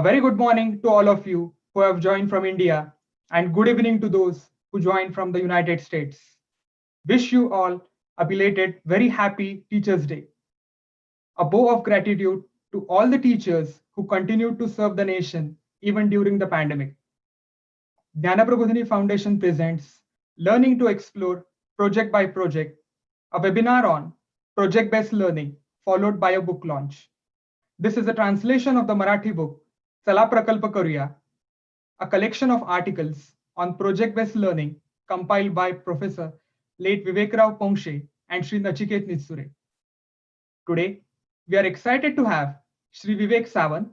very good morning to all of you who have joined from India, and good evening to those who joined from the United States. Wish you all a belated, very happy Teachers' Day. A bow of gratitude to all the teachers who continued to serve the nation even during the pandemic. Jnanaprabodhini Foundation presents Learning to Explore Project by Project, a webinar on project-based learning followed by a book launch. This is a translation of the Marathi book Chala Prakalpa Karuya, a collection of articles on project-based learning compiled by Professor late Vivekrao Pongshe and Sri Nachiket Nitsure. Today, we are excited to have Sri Vivek Sawan,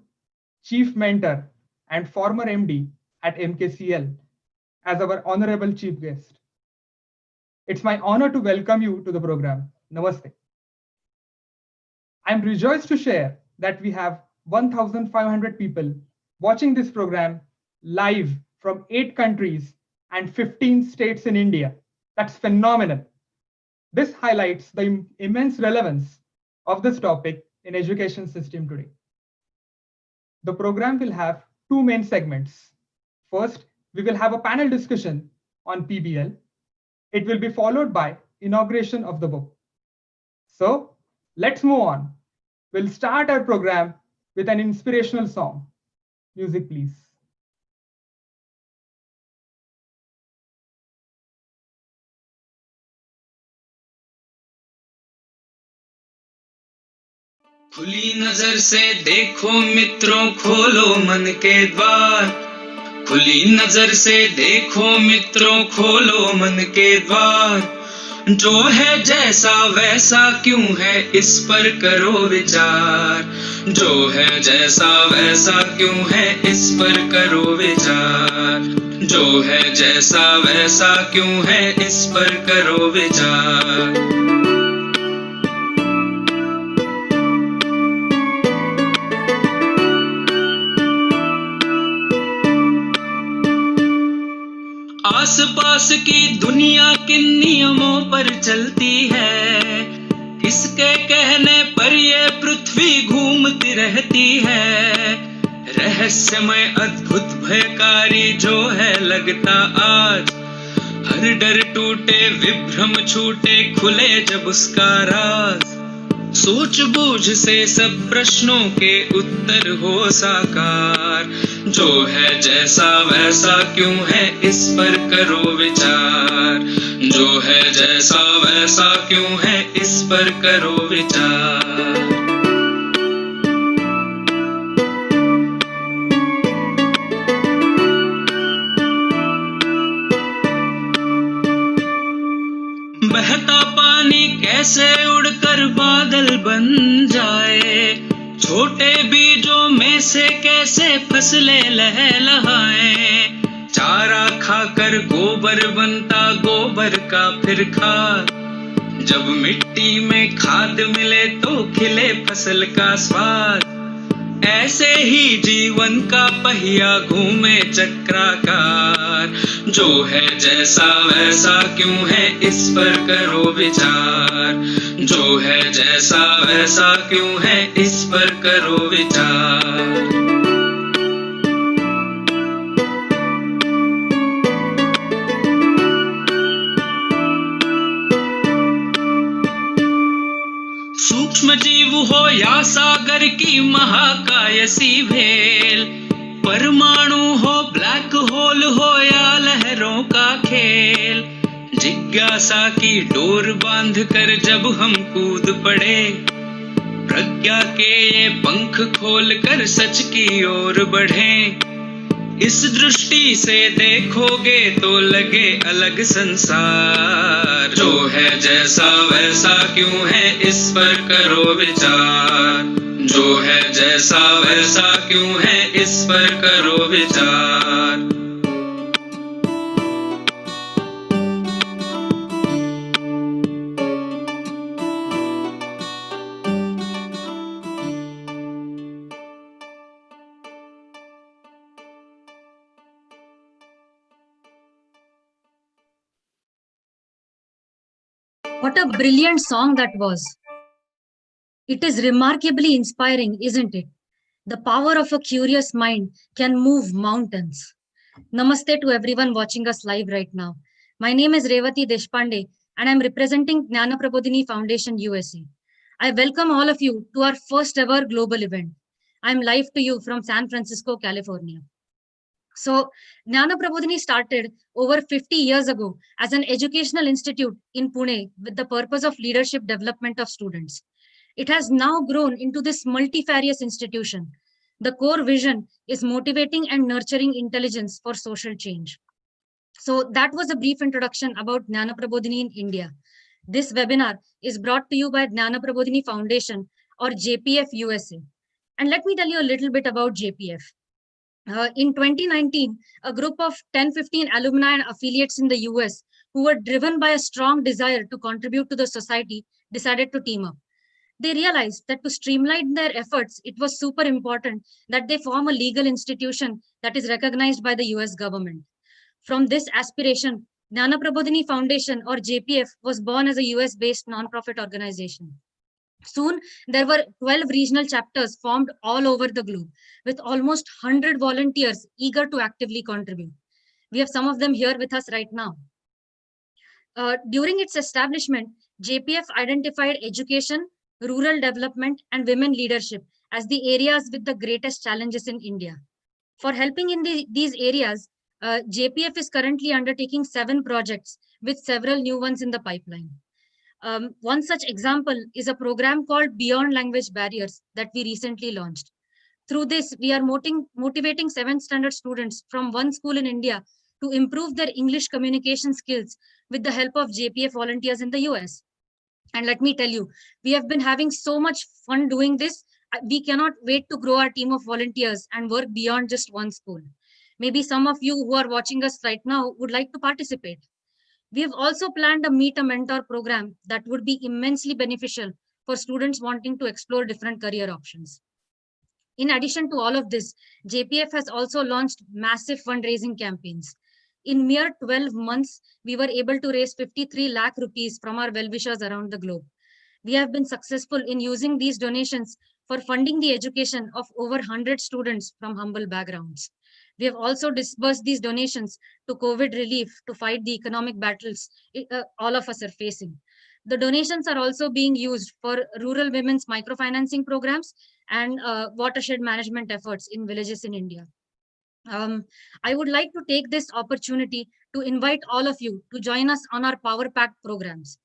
Chief Mentor and former MD at MKCL, as our honorable chief guest. It's my honor to welcome you to the program. Namaste. I'm rejoiced to share that we have 1,500 people watching this program live from 8 countries and 15 states in India. That's phenomenal. This highlights the immense relevance of this topic in education system today. The program will have 2 main segments. First, we will have a panel discussion on PBL. It will be followed by inauguration of the book. So let's move on. We'll start our program with an inspirational song. Music, please. खुली नजर से देखो मित्रों, खोलो मन के द्वार। खुली नजर से देखो मित्रों, खोलो मन के द्वार। जो है जैसा वैसा क्यों है, इस पर करो विचार। जो है जैसा वैसा क्यों है, इस पर करो विचार। जो है जैसा वैसा क्यों है, इस पर करो विचार। आस पास की दुनिया किन नियमों पर चलती है, किसके कहने पर ये पृथ्वी घूमती रहती है। रहस्यमय अद्भुत भयकारी जो है लगता आज, हर डर टूटे विभ्रम छूटे खुले जब उसका राज। सूझबूझ से सब प्रश्नों के उत्तर हो साकार। जो है जैसा वैसा क्यों है, इस पर करो विचार। जो है जैसा वैसा क्यों है, इस पर करो विचार। बहता पानी कैसे उड़कर बादल बन जाए, छोटे बीजों में से कैसे फसलें लहलहाएं। चारा खाकर गोबर बनता गोबर का फिर खाद, जब मिट्टी में खाद मिले तो खिले फसल का स्वाद। ऐसे ही जीवन का पहिया घूमे चक्राकार। जो है जैसा वैसा क्यों है, इस पर करो विचार। जो है जैसा वैसा क्यों है, इस पर करो विचार। सूक्ष्म जीव हो या सागर की महाकाय सी भेल, परमाणु हो ब्लैक होल हो या लहरों का खेल। जिज्ञासा की डोर बांध कर जब हम कूद पड़े, प्रज्ञा के ये पंख खोल कर सच की ओर बढ़े। इस दृष्टि से देखोगे तो लगे अलग संसार। जो है जैसा वैसा क्यों है, इस पर करो विचार। जो है जैसा वैसा क्यों है, इस पर करो विचार। What a brilliant song that was. It is remarkably inspiring, isn't it? The power of a curious mind can move mountains. Namaste to everyone watching us live right now. My name is Revati Deshpande and I'm representing Jnana Prabodhini Foundation USA. I welcome all of you to our first ever global event. I'm live to you from San Francisco, California. So, Jnana Prabodhini started over 50 years ago as an educational institute in Pune with the purpose of leadership development of students. It has now grown into this multifarious institution. The core vision is motivating and nurturing intelligence for social change. So that was a brief introduction about Jnana Prabodhini in India. This webinar is brought to you by Jnana Prabodhini Foundation or JPF USA. And let me tell you a little bit about JPF. In 2019, a group of 10-15 alumni and affiliates in the US who were driven by a strong desire to contribute to the society decided to team up. They realized that to streamline their efforts, it was super important that they form a legal institution that is recognized by the US government. From this aspiration, Jnana Prabodhini Foundation or JPF was born as a US-based nonprofit organization. Soon, there were 12 regional chapters formed all over the globe with almost 100 volunteers eager to actively contribute. We have some of them here with us right now. During its establishment, JPF identified education, rural development, and women leadership as the areas with the greatest challenges in India. For helping in these areas, JPF is currently undertaking 7 projects with several new ones in the pipeline. One such example is a program called Beyond Language Barriers that we recently launched. Through this, we are motivating 7th standard students from one school in India to improve their English communication skills with the help of JPF volunteers in the US. And let me tell you, we have been having so much fun doing this. We cannot wait to grow our team of volunteers and work beyond just one school. Maybe some of you who are watching us right now would like to participate. We have also planned a Meet a Mentor program that would be immensely beneficial for students wanting to explore different career options. In addition to all of this, JPF has also launched massive fundraising campaigns. In mere 12 months, we were able to raise 53 lakh rupees from our well-wishers around the globe. We have been successful in using these donations for funding the education of over 100 students from humble backgrounds. We have also disbursed these donations to COVID relief to fight the economic battles all of us are facing. The donations are also being used for rural women's microfinancing programs and watershed management efforts in villages in India. I would like to take this opportunity to invite all of you to join us on our Power Pack programs.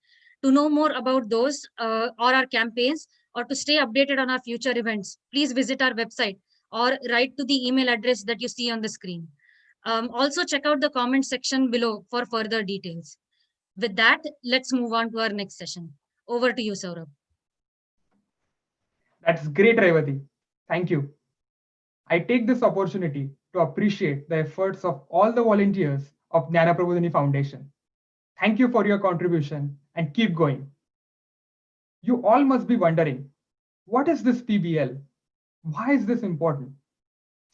To know more about those or our campaigns or to stay updated on our future events, please visit our website or write to the email address that you see on the screen. Also check out the comment section below for further details. With that, let's move on to our next session. Over to you, Saurabh. That's great, Revati. Thank you. I take this opportunity to appreciate the efforts of all the volunteers of Jnana Prabodhini Foundation. Thank you for your contribution and keep going. You all must be wondering, what is this PBL? Why is this important?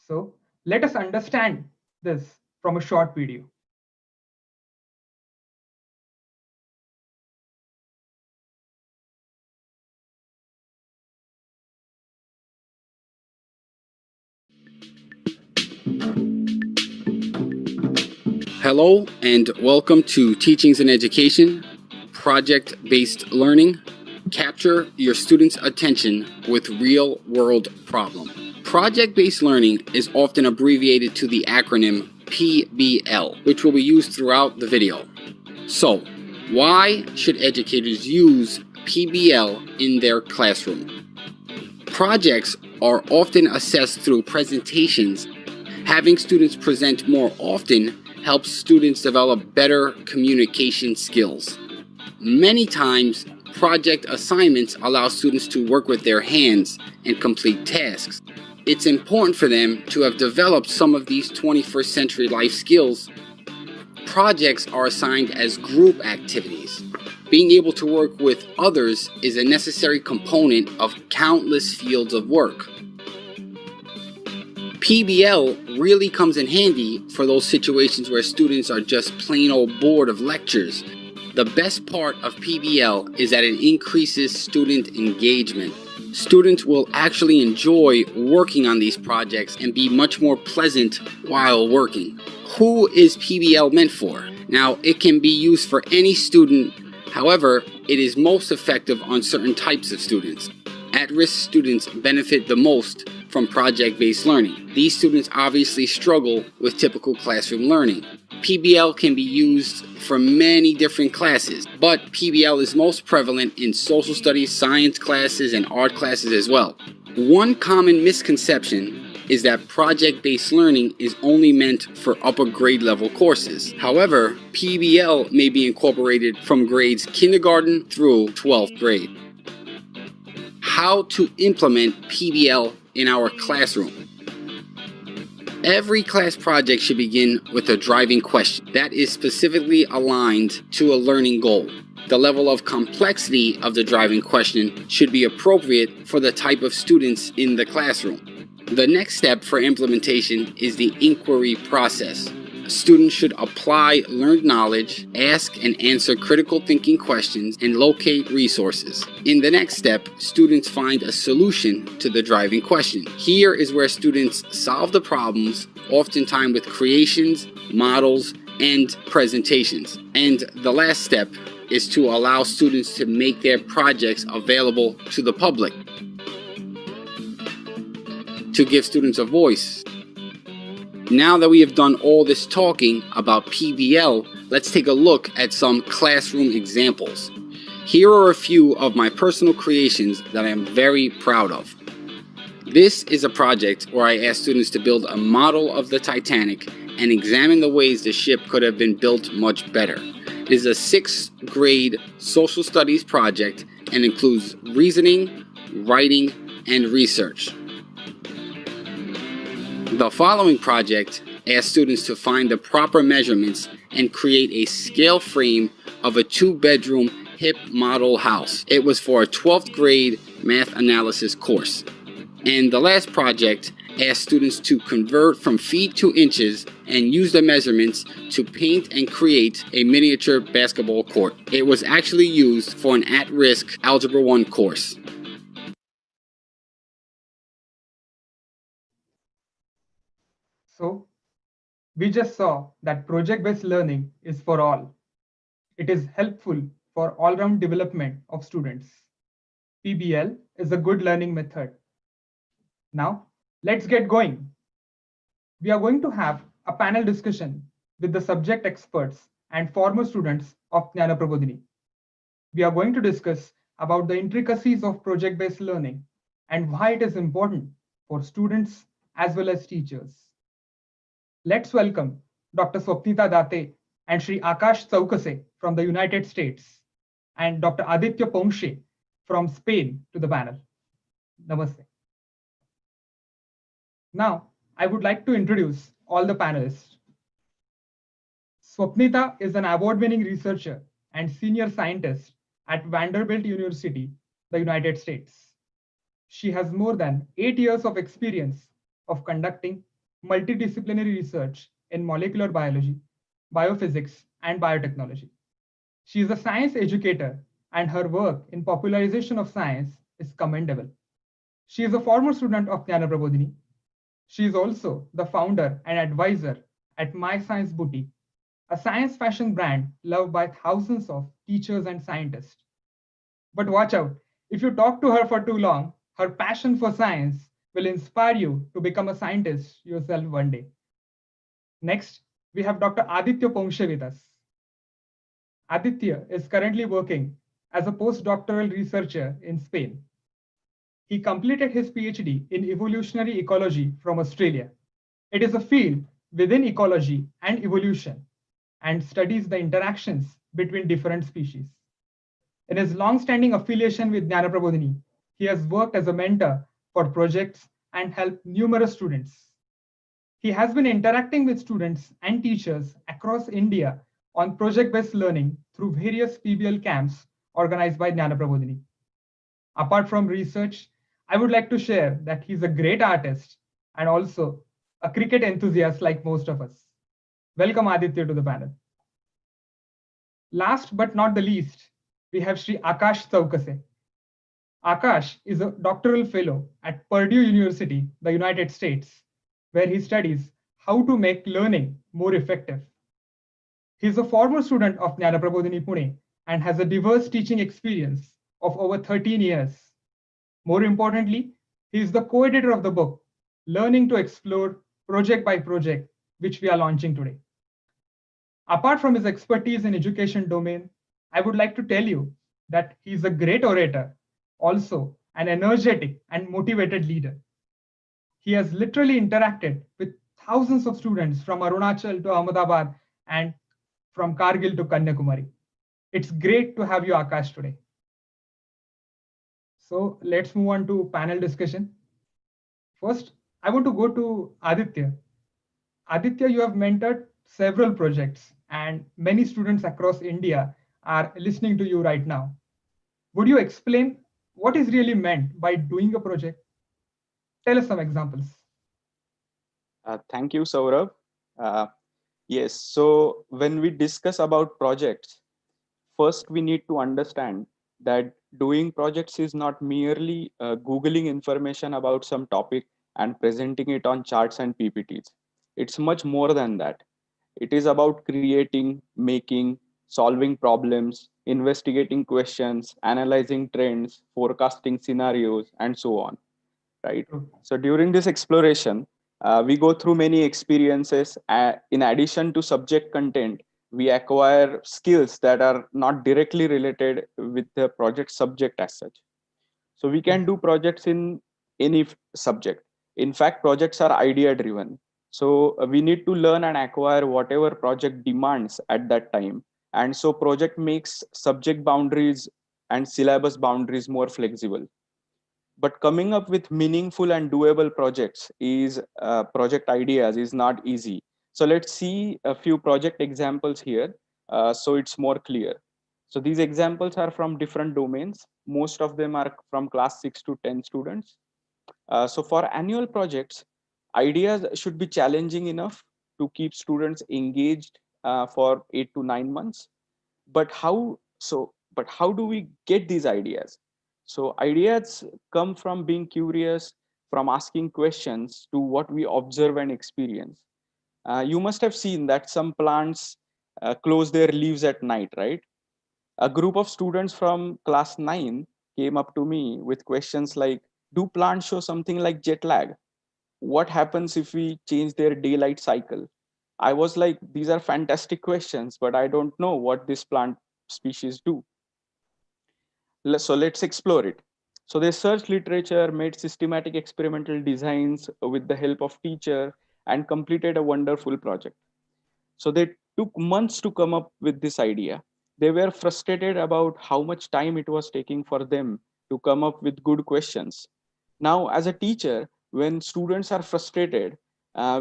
So let us understand this from a short video. Hello and welcome to Teachings in Education, Project-Based Learning. Capture your students' attention with real-world problem. Project-based learning is often abbreviated to the acronym PBL, which will be used throughout the video. So, why should educators use PBL in their classroom? Projects are often assessed through presentations. Having students present more often helps students develop better communication skills. Many times, project assignments allow students to work with their hands and complete tasks. It's important for them to have developed some of these 21st century life skills. Projects are assigned as group activities. Being able to work with others is a necessary component of countless fields of work. PBL really comes in handy for those situations where students are just plain old bored of lectures. The best part of PBL is that it increases student engagement. Students will actually enjoy working on these projects and be much more pleasant while working. Who is PBL meant for? Now, it can be used for any student. However, it is most effective on certain types of students. At-risk students benefit the most from project-based learning. These students obviously struggle with typical classroom learning. PBL can be used for many different classes, but PBL is most prevalent in social studies, science classes, and art classes as well. One common misconception is that project-based learning is only meant for upper grade level courses. However, PBL may be incorporated from grades kindergarten through 12th grade. How to implement PBL in our classroom. Every class project should begin with a driving question that is specifically aligned to a learning goal. The level of complexity of the driving question should be appropriate for the type of students in the classroom. The next step for implementation is the inquiry process. Students should apply learned knowledge, ask and answer critical thinking questions, and locate resources. In the next step, students find a solution to the driving question. Here is where students solve the problems, oftentimes with creations, models, and presentations. And the last step is to allow students to make their projects available to the public, to give students a voice. Now that we have done all this talking about PBL, let's take a look at some classroom examples. Here are a few of my personal creations that I am very proud of. This is a project where I asked students to build a model of the Titanic and examine the ways the ship could have been built much better. It is a 6th grade social studies project and includes reasoning, writing, and research. The following project asked students to find the proper measurements and create a scale frame of a 2-bedroom hip model house. It was for a 12th grade math analysis course. And the last project asked students to convert from feet to inches and use the measurements to paint and create a miniature basketball court. It was actually used for an at-risk Algebra 1 course. So, we just saw that project-based learning is for all. It is helpful for all-round development of students. PBL is a good learning method. Now, let's get going. We are going to have a panel discussion with the subject experts and former students of Jnana Prabodhini. We are going to discuss about the intricacies of project-based learning and why it is important for students as well as teachers. Let's welcome Dr. Swapnita Date and Shri Akash Tsaukase from the United States and Dr. Aditya Pongshe from Spain to the panel. Namaste. Now, I would like to introduce all the panelists. Swapnita is an award-winning researcher and senior scientist at Vanderbilt University, the United States. She has more than 8 years of experience of conducting multidisciplinary research in molecular biology, biophysics, and biotechnology. She is a science educator, and her work in popularization of science is commendable. She is a former student of Jnana Prabodhini. She is also the founder and advisor at My Science Boutique, a science fashion brand loved by thousands of teachers and scientists. But watch out, if you talk to her for too long, her passion for science will inspire you to become a scientist yourself one day. Next, we have Dr. Aditya Pongshe with us. Aditya is currently working as a postdoctoral researcher in Spain. He completed his PhD in evolutionary ecology from Australia. It is a field within ecology and evolution and studies the interactions between different species. In his long-standing affiliation with Jnana Prabodhini, he has worked as a mentor for projects and helped numerous students. He has been interacting with students and teachers across India on project-based learning through various PBL camps organized by Jnana Prabodhini. Apart from research, I would like to share that he's a great artist and also a cricket enthusiast like most of us. Welcome Aditya to the panel. Last but not the least, we have Shri Akash Tsaukase. Akash is a doctoral fellow at Purdue University, the United States, where he studies how to make learning more effective. He is a former student of Jnanaprabodhini Pune and has a diverse teaching experience of over 13 years. More importantly, he is the co-editor of the book, Learning to Explore Project by Project, which we are launching today. Apart from his expertise in education domain, I would like to tell you that he is a great orator, also an energetic and motivated leader. He has literally interacted with thousands of students from Arunachal to Ahmedabad and from Kargil to Kanyakumari. It's great to have you, Akash, today. So let's move on to panel discussion. First, I want to go to Aditya. Aditya, you have mentored several projects, and many students across India are listening to you right now. Would you explain what is really meant by doing a project? Tell us some examples. Thank you, Saurabh. Uh, yes, so when we discuss about projects, first we need to understand that doing projects is not merely Googling information about some topic and presenting it on charts and PPTs. It's much more than that. It is about creating, making, solving problems, investigating questions, analyzing trends, forecasting scenarios, and so on, right? True. So during this exploration, we go through many experiences. In addition to subject content, we acquire skills that are not directly related with the project subject as such. So we can do projects in any subject. In fact, projects are idea driven. So we need to learn and acquire whatever project demands at that time. And so project makes subject boundaries and syllabus boundaries more flexible. But coming up with meaningful and doable projects is project ideas is not easy. So let's see a few project examples here, so it's more clear. So these examples are from different domains. Most of them are from class 6 to 10 students. So for annual projects, ideas should be challenging enough to keep students engaged for 8 to 9 months. But how do we get these ideas? So ideas come from being curious, from asking questions to what we observe and experience. You must have seen that some plants close their leaves at night, right? A group of students from class 9 came up to me with questions like, do plants show something like jet lag? What happens if we change their daylight cycle? I was like, these are fantastic questions, but I don't know what this plant species do. So let's explore it. So they searched literature, made systematic experimental designs with the help of teacher, and completed a wonderful project. So they took months to come up with this idea. They were frustrated about how much time it was taking for them to come up with good questions. Now, as a teacher, when students are frustrated,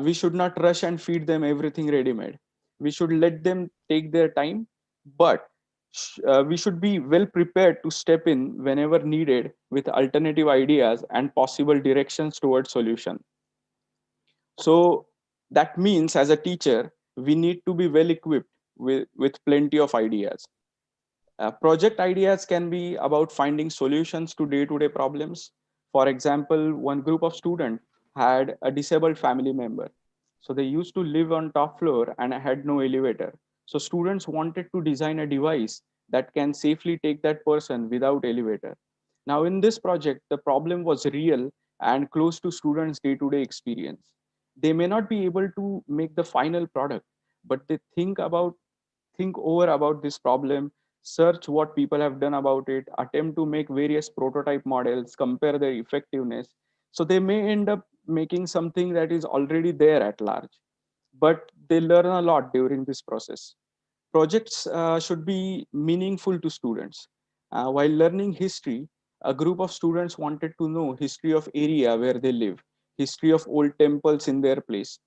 we should not rush and feed them everything ready made. We should let them take their time, but we should be well prepared to step in whenever needed with alternative ideas and possible directions towards solution. So that means as a teacher, we need to be well equipped with plenty of ideas. Project ideas can be about finding solutions to day-to-day problems. For example, one group of students had a disabled family member. So they used to live on top floor and had no elevator. So students wanted to design a device that can safely take that person without elevator. Now in this project, the problem was real and close to students' day-to-day experience. They may not be able to make the final product, but they think over about this problem, search what people have done about it, attempt to make various prototype models, compare their effectiveness. So they may end up making something that is already there at large, but they learn a lot during this process. Projects should be meaningful to students. While learning history, a group of students wanted to know history of area where they live, history of old temples in their place,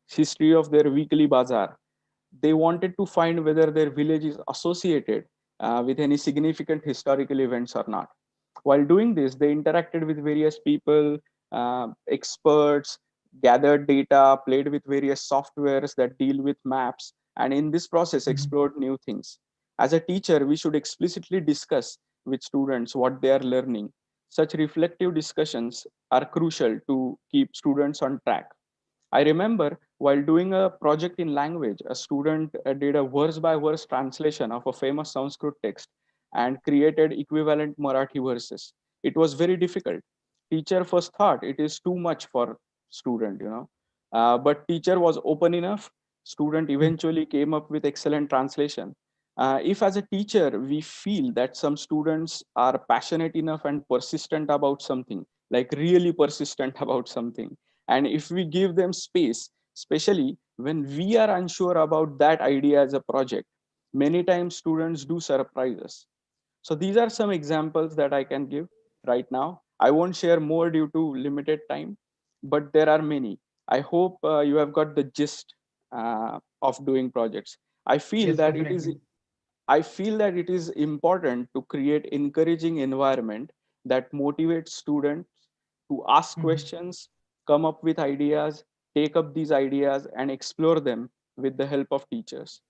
history of their weekly bazaar. They wanted to find whether their village is associated with any significant historical events or not. While doing this, they interacted with various people, experts, gathered data, played with various softwares that deal with maps, and in this process, explored new things. As a teacher, we should explicitly discuss with students what they are learning Such reflective discussions are crucial to keep students on track. I remember while doing a project in language, a student did a verse by verse translation of a famous Sanskrit text and created equivalent Marathi verses. It was very difficult. Teacher first thought it is too much for student, but teacher was open enough. Student eventually came up with excellent translation. If as a teacher we feel that some students are passionate enough and persistent about something, like really persistent about something, and if we give them space, especially when we are unsure about that idea as a project, many times students do surprise us. So these are some examples that I can give right now. I won't share more due to limited time, but there are many. I hope you have got the gist of doing projects. I feel Yes, that it is definitely. I feel that it is important to create encouraging environment that motivates students to ask Mhm. questions, come up with ideas, take up these ideas and explore them with the help of teachers.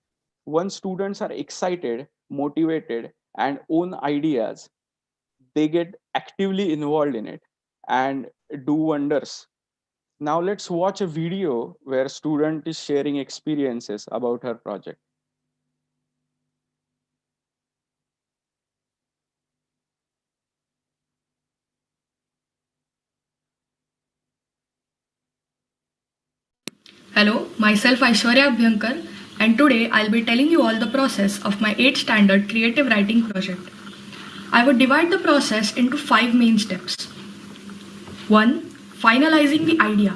Once students are excited, motivated, and own ideas, they get actively involved in it and do wonders. Now let's watch a video where student is sharing experiences about her project. Hello, myself Aishwarya Abhyankar, and today I'll be telling you all the process of my 8th standard creative writing project. I would divide the process into 5 main steps. 1. Finalizing the idea.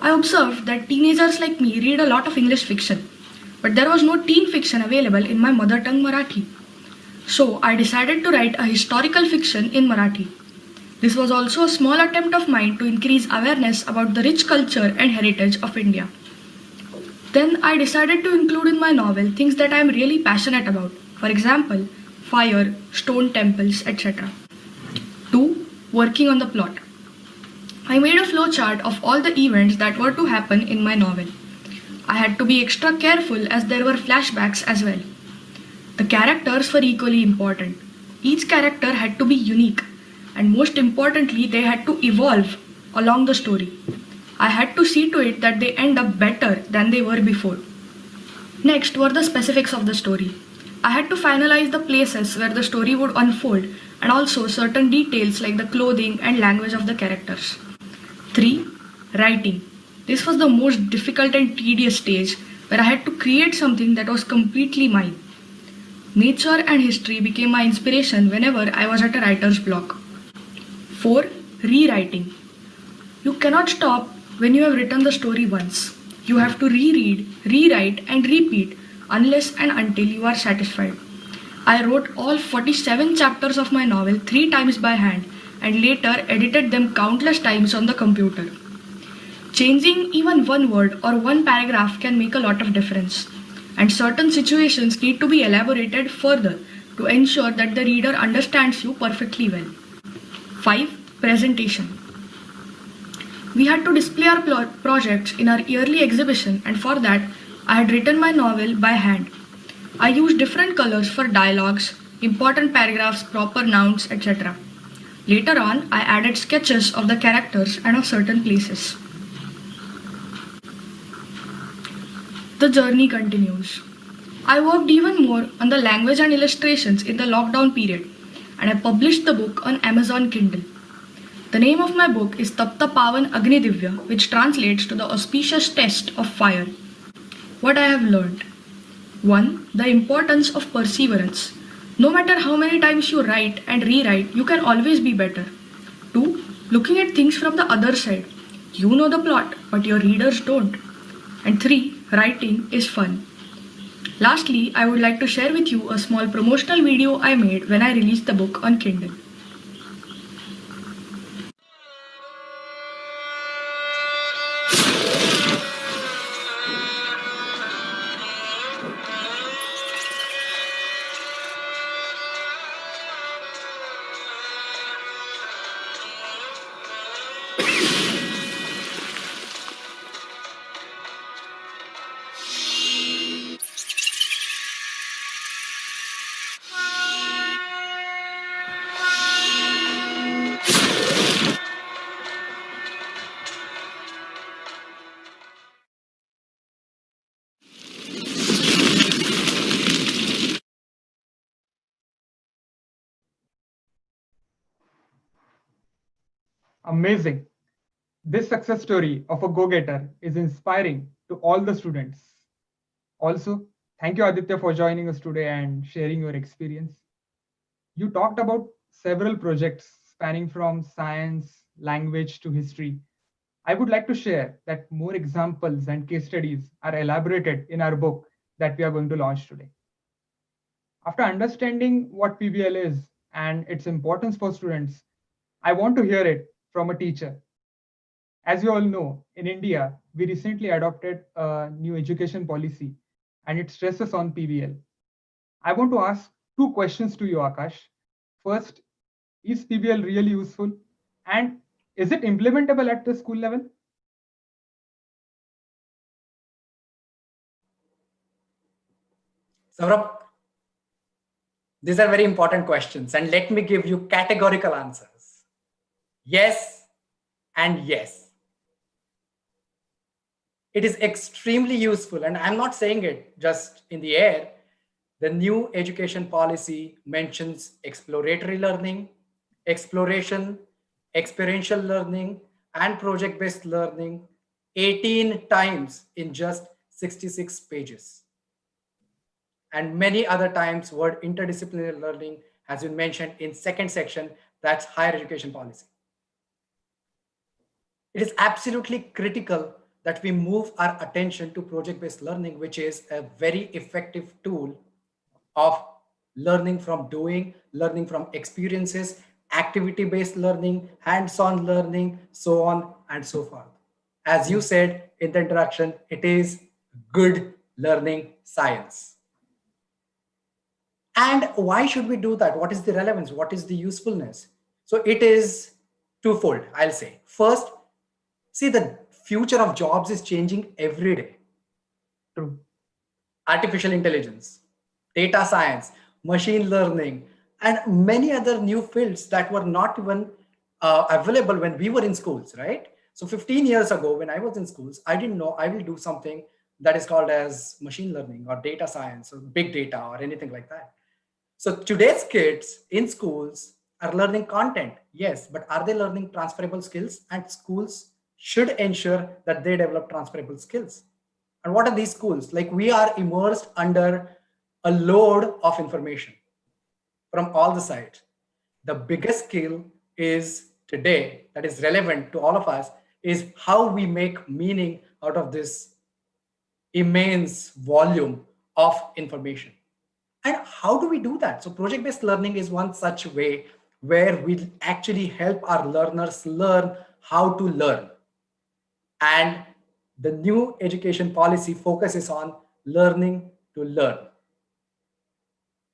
I observed that teenagers like me read a lot of English fiction, but there was no teen fiction available in my mother tongue Marathi. So I decided to write a historical fiction in Marathi. This was also a small attempt of mine to increase awareness about the rich culture and heritage of India. Then I decided to include in my novel things that I am really passionate about. For example, fire, stone temples, etc. 2. Working on the plot. I made a flowchart of all the events that were to happen in my novel. I had to be extra careful as there were flashbacks as well. The characters were equally important. Each character had to be unique, and most importantly, they had to evolve along the story. I had to see to it that they end up better than they were before. Next were the specifics of the story. I had to finalize the places where the story would unfold and also certain details like the clothing and language of the characters. 3. Writing. This was the most difficult and tedious stage where I had to create something that was completely mine. Nature and history became my inspiration whenever I was at a writer's block. 4. Rewriting. You cannot stop when you have written the story once. You have to reread, rewrite, and repeat unless and until you are satisfied. I wrote all 47 chapters of my novel 3 times by hand and later edited them countless times on the computer. Changing even one word or one paragraph can make a lot of difference, and certain situations need to be elaborated further to ensure that the reader understands you perfectly well. 5. Presentation. We had to display our projects in our yearly exhibition, and for that, I had written my novel by hand. I used different colors for dialogues, important paragraphs, proper nouns, etc. Later on, I added sketches of the characters and of certain places. The journey continues. I worked even more on the language and illustrations in the lockdown period, and I published the book on Amazon Kindle. The name of my book is Tapta Pavan Agni Divya, which translates to the auspicious test of fire. What I have learned. 1. The importance of perseverance. No matter how many times you write and rewrite, you can always be better. 2. Looking at things from the other side. You know the plot, but your readers don't. And 3. Writing is fun. Lastly, I would like to share with you a small promotional video I made when I released the book on Kindle. Amazing. This success story of a go-getter is inspiring to all the students. Also, thank you, Aditya, for joining us today and sharing your experience. You talked about several projects spanning from science, language to history. I would like to share that more examples and case studies are elaborated in our book that we are going to launch today. After understanding what PBL is and its importance for students, I want to hear it from a teacher. As you all know, in India, we recently adopted a new education policy and it stresses on PBL. I want to ask two questions to you, Akash. First, is PBL really useful? And is it implementable at the school level? Saurabh, these are very important questions, and let me give you categorical answers. Yes and yes. It is extremely useful, and I'm not saying it just in the air. The new education policy mentions exploratory learning, exploration, experiential learning, and project-based learning 18 times in just 66 pages. And many other times word interdisciplinary learning has been mentioned in second section, that's higher education policy. It is absolutely critical that we move our attention to project-based learning, which is a very effective tool of learning from doing, learning from experiences, activity-based learning, hands-on learning, so on and so forth. As you said in the introduction, it is good learning science. And why should we do that? What is the relevance? What is the usefulness? So it is twofold, I'll say. First, see, the future of jobs is changing every day. True. Artificial intelligence, data science, machine learning, and many other new fields that were not even available when we were in schools, right? So 15 years ago, when I was in schools, I didn't know I will do something that is called as machine learning or data science or big data or anything like that. So today's kids in schools are learning content, yes, but are they learning transferable skills? And schools should ensure that they develop transferable skills. And what are these schools? Like, we are immersed under a load of information from all the sides. The biggest skill is today that is relevant to all of us is how we make meaning out of this immense volume of information. And how do we do that? So project-based learning is one such way where we actually help our learners learn how to learn. And the new education policy focuses on learning to learn.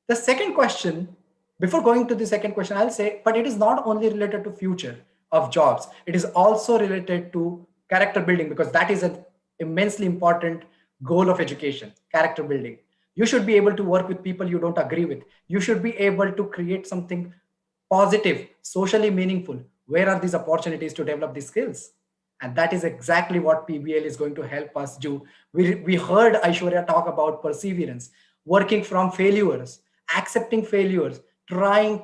The second question, before going to the second question, I'll say, but it is not only related to future of jobs. It is also related to character building, because that is an immensely important goal of education, character building. You should be able to work with people you don't agree with. You should be able to create something positive, socially meaningful. Where are these opportunities to develop these skills? And that is exactly what PBL is going to help us do. We heard Aishwarya talk about perseverance, working from failures, accepting failures, trying,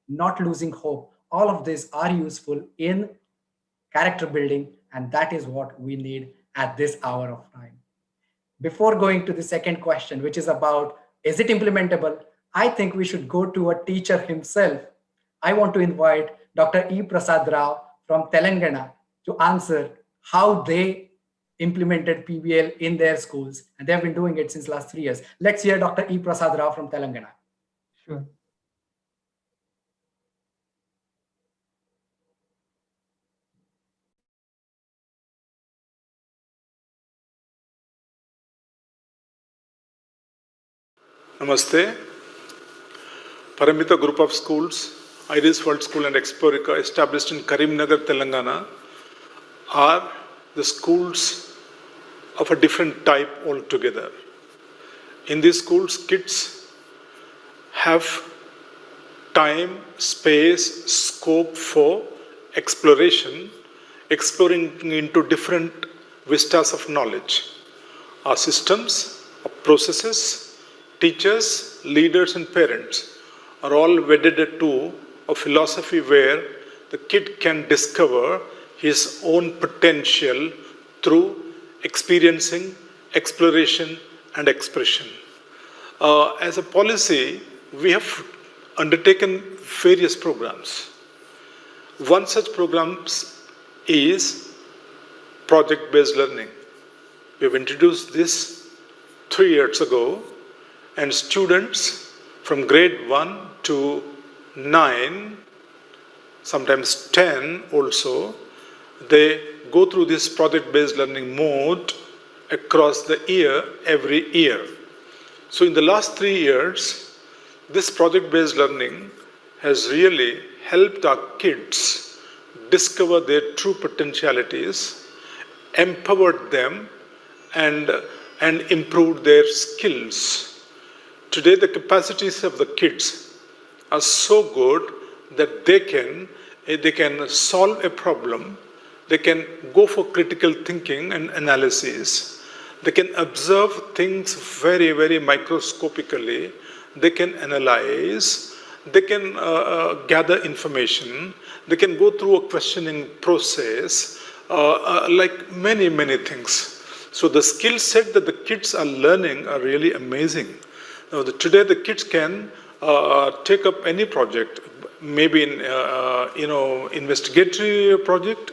not losing hope. All of these are useful in character building, and that is what we need at this hour of time. Before going to the second question, which is about, is it implementable? I think we should go to a teacher himself. I want to invite Dr. E. Prasad Rao from Telangana to answer how they implemented PBL in their schools. And they've been doing it since last 3 years. Let's hear Dr. E. Prasad Rao from Telangana. Sure. Namaste. Paramita Group of Schools, Iris World School and Explorica, established in Karimnagar, Telangana, are the schools of a different type altogether. In these schools, kids have time, space, scope for exploration, exploring into different vistas of knowledge. Our systems, our processes, teachers, leaders, and parents are all wedded to a philosophy where the kid can discover his own potential through experiencing, exploration, and expression. As a policy, we have undertaken various programs. One such program is project-based learning. We've introduced this 3 years ago, and students from grade 1 to 9, sometimes 10 also, they go through this project-based learning mode across the year, every year. So in the last 3 years, this project-based learning has really helped our kids discover their true potentialities, empowered them, and improved their skills. Today, the capacities of the kids are so good that they can solve a problem, they can go for critical thinking and analysis, they can observe things very, very microscopically, they can analyze, they can gather information, they can go through a questioning process, like many, many things. So the skill set that the kids are learning are really amazing. Now, today the kids can take up any project, maybe investigatory project,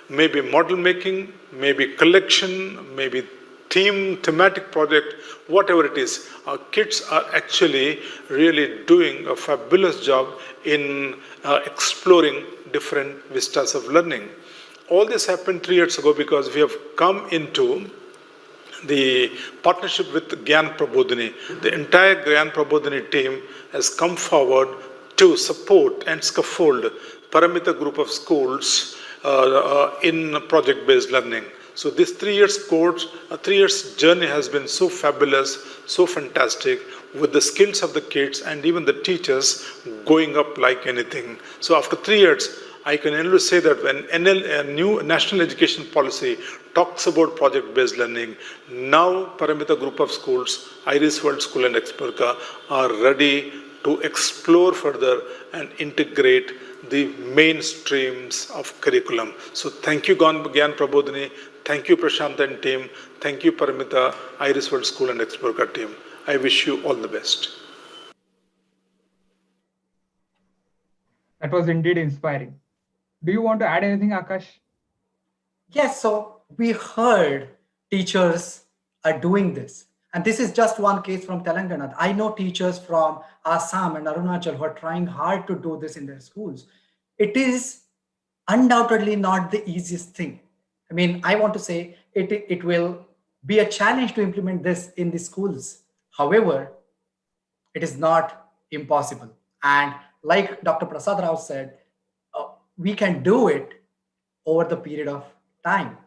maybe model making, maybe collection, maybe thematic project, whatever it is. Our kids are actually really doing a fabulous job in exploring different vistas of learning. All this happened 3 years ago because we have come into the partnership with Gyan Prabodhini. The entire Gyan Prabodhini team has come forward to support and scaffold Paramita group of schools in project-based learning. So this 3 years course, 3 years journey has been so fabulous, so fantastic, with the skills of the kids and even the teachers going up like anything. So after 3 years, I can only say that when a new national education policy talks about project-based learning, now Paramita group of schools, Iris World School and Expurka are ready to explore further and integrate the mainstreams of curriculum. So thank you Gyan Prabodhini, thank you Prashant and team, thank you Paramita, Iris World School and Expurka team. I wish you all the best. That was indeed inspiring. Do you want to add anything, Akash? Yes, so we heard teachers are doing this. And this is just one case from Telangana. I know teachers from Assam and Arunachal who are trying hard to do this in their schools. It is undoubtedly not the easiest thing. I mean, I want to say it will be a challenge to implement this in the schools. However, it is not impossible. And like Dr. Prasad Rao said, we can do it over the period of time.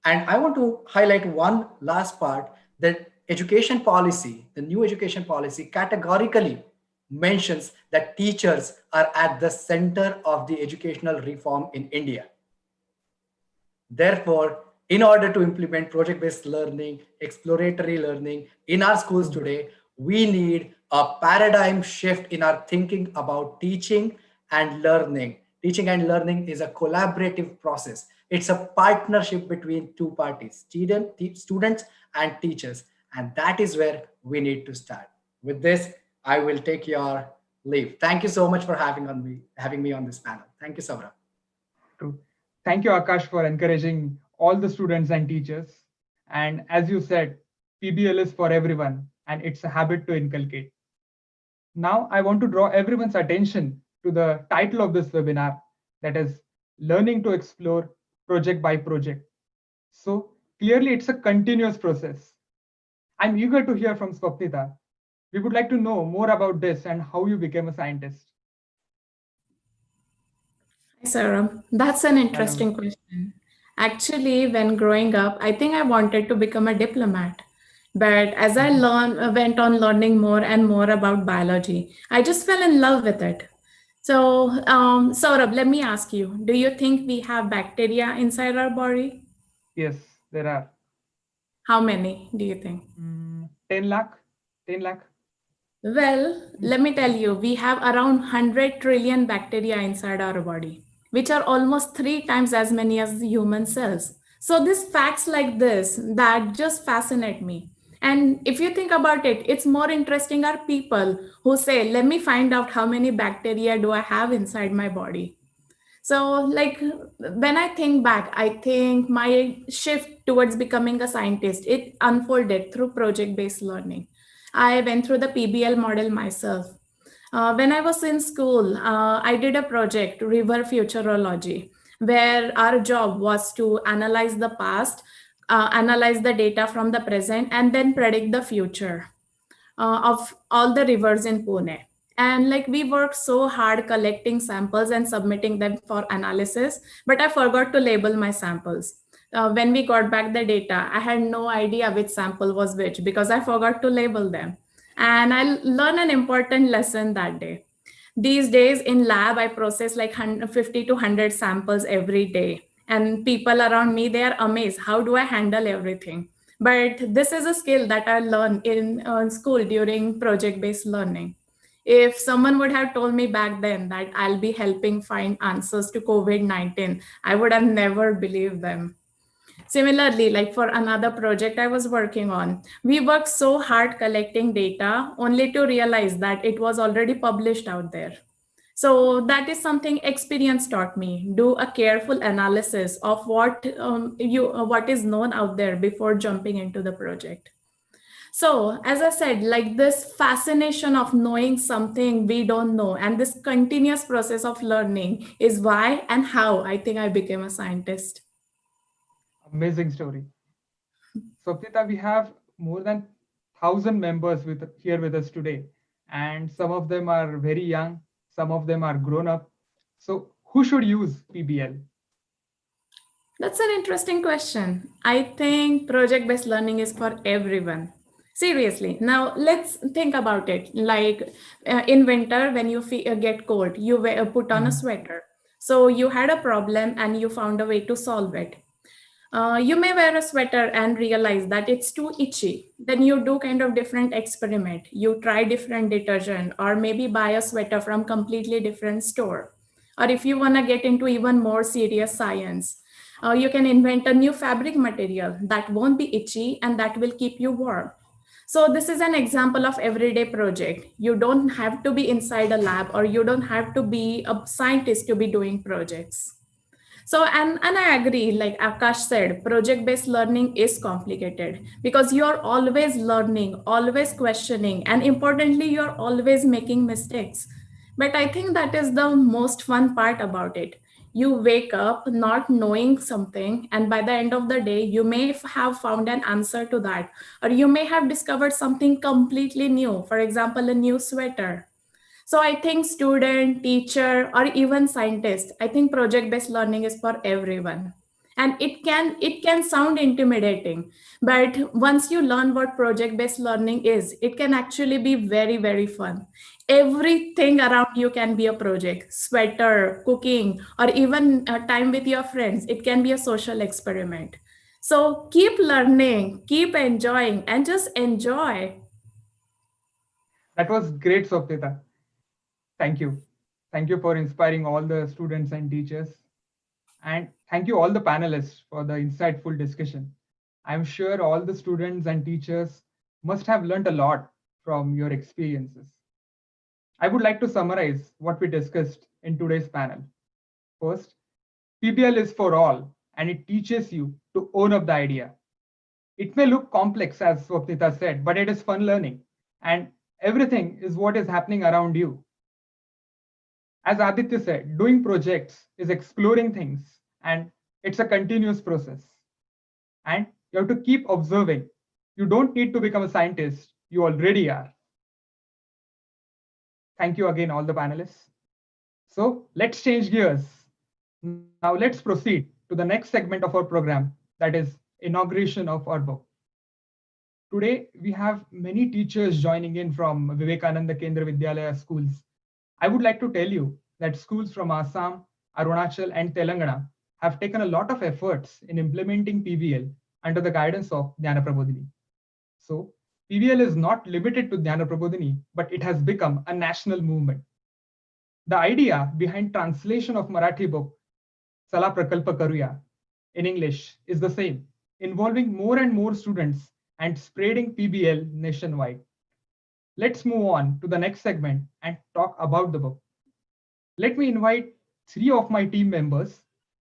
And I want to highlight one last part, that education policy, the new education policy categorically mentions that teachers are at the center of the educational reform in India. Therefore, in order to implement project-based learning, exploratory learning in our schools today, we need a paradigm shift in our thinking about teaching and learning. Teaching and learning is a collaborative process. It's a partnership between two parties, students and teachers. And that is where we need to start. With this, I will take your leave. Thank you so much for having me on this panel. Thank you, Sabra. Thank you, Akash, for encouraging all the students and teachers. And as you said, PBL is for everyone, and it's a habit to inculcate. Now, I want to draw everyone's attention to the title of this webinar, that is Learning to Explore Project by Project. So clearly, it's a continuous process. I'm eager to hear from Swapnita. We would like to know more about this and how you became a scientist. Hi, Sarah. That's an interesting question. Actually, when growing up, I think I wanted to become a diplomat. But as I went on learning more and more about biology, I just fell in love with it. So, Saurabh, let me ask you, do you think we have bacteria inside our body? Yes, there are How many do you think? 10 lakh. 10 lakh. Well, let me tell you, we have around 100 trillion bacteria inside our body, which are almost 3 times as many as the human cells. So these facts like this that just fascinate me. And if you think about it, it's more interesting are people who say, let me find out how many bacteria do I have inside my body. So, like when I think back, I think my shift towards becoming a scientist, it unfolded through project-based learning. I went through the PBL model myself. When I was in school, I did a project, River Futurology, where our job was to analyze the past, analyze the data from the present, and then predict the future of all the rivers in Pune. And like we worked so hard collecting samples and submitting them for analysis, but I forgot to label my samples. When we got back the data, I had no idea which sample was which because I forgot to label them. And I learned an important lesson that day. These days in lab, I process like 50 to 100 samples every day. And people around me, they are amazed. How do I handle everything? But this is a skill that I learned in school during project-based learning. If someone would have told me back then that I'll be helping find answers to COVID-19, I would have never believed them. Similarly, like for another project I was working on, we worked so hard collecting data only to realize that it was already published out there. So that is something experience taught me. Do a careful analysis of what is known out there before jumping into the project. So, as I said, like this fascination of knowing something we don't know, and this continuous process of learning is why and how I think I became a scientist. Amazing story. So, Aptita, we have more than 1,000 members here with us today, and some of them are very young, some of them are grown up. So, who should use PBL? That's an interesting question. I think project based learning is for everyone. Seriously. Now, let's think about it. Like in winter, when you get cold, you put on a sweater. So, you had a problem and you found a way to solve it. You may wear a sweater and realize that it's too itchy. Then you do kind of different experiment. You try different detergent or maybe buy a sweater from completely different store. Or if you want to get into even more serious science, you can invent a new fabric material that won't be itchy and that will keep you warm. So this is an example of everyday project. You don't have to be inside a lab or you don't have to be a scientist to be doing projects. So, and I agree, like Akash said, project-based learning is complicated because you're always learning, always questioning, and importantly, you're always making mistakes. But I think that is the most fun part about it. You wake up not knowing something, and by the end of the day, you may have found an answer to that, or you may have discovered something completely new, for example, a new sweater. So I think student, teacher, or even scientist, I think project-based learning is for everyone. And it can sound intimidating, but once you learn what project-based learning is, it can actually be very, very fun. Everything around you can be a project, sweater, cooking, or even time with your friends. It can be a social experiment. So keep learning, keep enjoying, and just enjoy. That was great, Swapnita. Thank you. Thank you for inspiring all the students and teachers. And thank you all the panelists for the insightful discussion. I'm sure all the students and teachers must have learned a lot from your experiences. I would like to summarize what we discussed in today's panel. First, PBL is for all, and it teaches you to own up the idea. It may look complex, as Swapnita said, but it is fun learning, and everything is what is happening around you. As Aditya said, doing projects is exploring things, and it's a continuous process. And you have to keep observing. You don't need to become a scientist, you already are. Thank you again, all the panelists. So let's change gears. Now let's proceed to the next segment of our program, that is inauguration of Urbo. Today, we have many teachers joining in from Vivekananda Kendra Vidyalaya schools. I would like to tell you that schools from Assam, Arunachal, and Telangana have taken a lot of efforts in implementing PBL under the guidance of Jnana Prabodhini. So, PBL is not limited to Jnana Prabodhini, but it has become a national movement. The idea behind translation of Marathi book Chala Prakalpa Karuya in English is the same, involving more and more students and spreading PBL nationwide. Let's move on to the next segment and talk about the book. Let me invite three of my team members.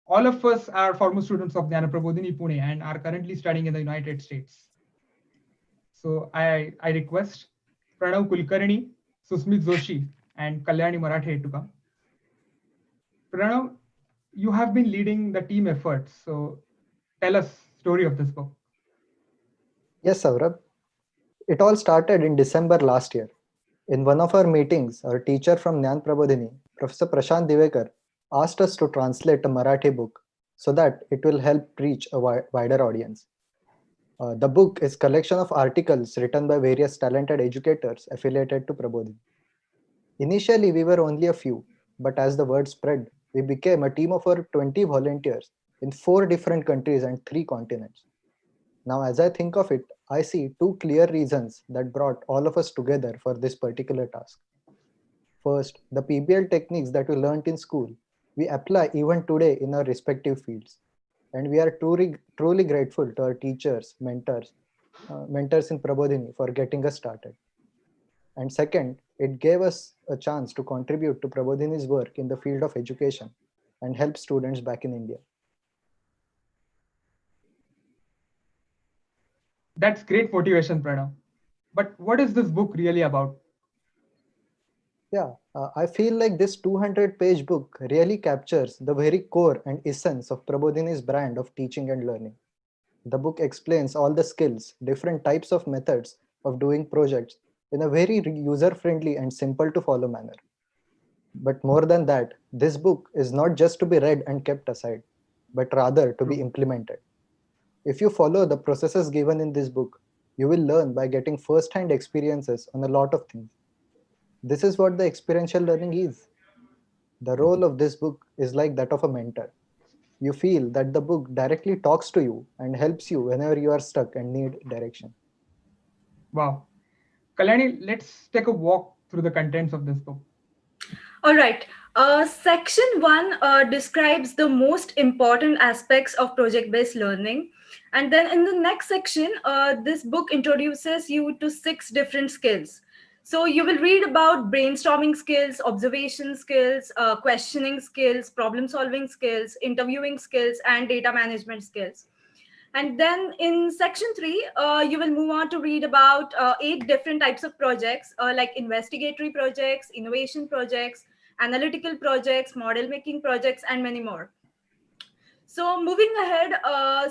All of us are former students of Jnana Prabodhini Pune and are currently studying in the United States. So I request Pranav Kulkarni, Susmit Joshi, and Kalyani Marathe to come. Pranav, you have been leading the team efforts. So tell us story of this book. Yes, Saurabh. It all started in December last year. In one of our meetings, our teacher from Jnana Prabodhini, Professor Prashant Divekar, asked us to translate a Marathi book so that it will help reach a wider audience. The book is a collection of articles written by various talented educators affiliated to Prabodhini. Initially, we were only a few, but as the word spread, we became a team of over 20 volunteers in 4 different countries and 3 continents. Now, as I think of it, I see 2 clear reasons that brought all of us together for this particular task. First, the PBL techniques that we learned in school, we apply even today in our respective fields. And we are truly grateful to our teachers, mentors in Prabodhini for getting us started. And second, it gave us a chance to contribute to Prabodhini's work in the field of education and help students back in India. That's great motivation, Pranav. But what is this book really about? Yeah, I feel like this 200-page book really captures the very core and essence of Prabodhini's brand of teaching and learning. The book explains all the skills, different types of methods of doing projects in a very user-friendly and simple to follow manner. But more than that, this book is not just to be read and kept aside, but rather to be implemented. If you follow the processes given in this book, you will learn by getting first-hand experiences on a lot of things. This is what the experiential learning is. The role of this book is like that of a mentor. You feel that the book directly talks to you and helps you whenever you are stuck and need direction. Wow. Kalyani, let's take a walk through the contents of this book. All right. Section 1 describes the most important aspects of project-based learning. And then in the next section, this book introduces you to 6 different skills. So you will read about brainstorming skills, observation skills, questioning skills, problem-solving skills, interviewing skills, and data management skills. And then in section 3, you will move on to read about 8 different types of projects, like investigatory projects, innovation projects, analytical projects, model making projects, and many more. So moving ahead,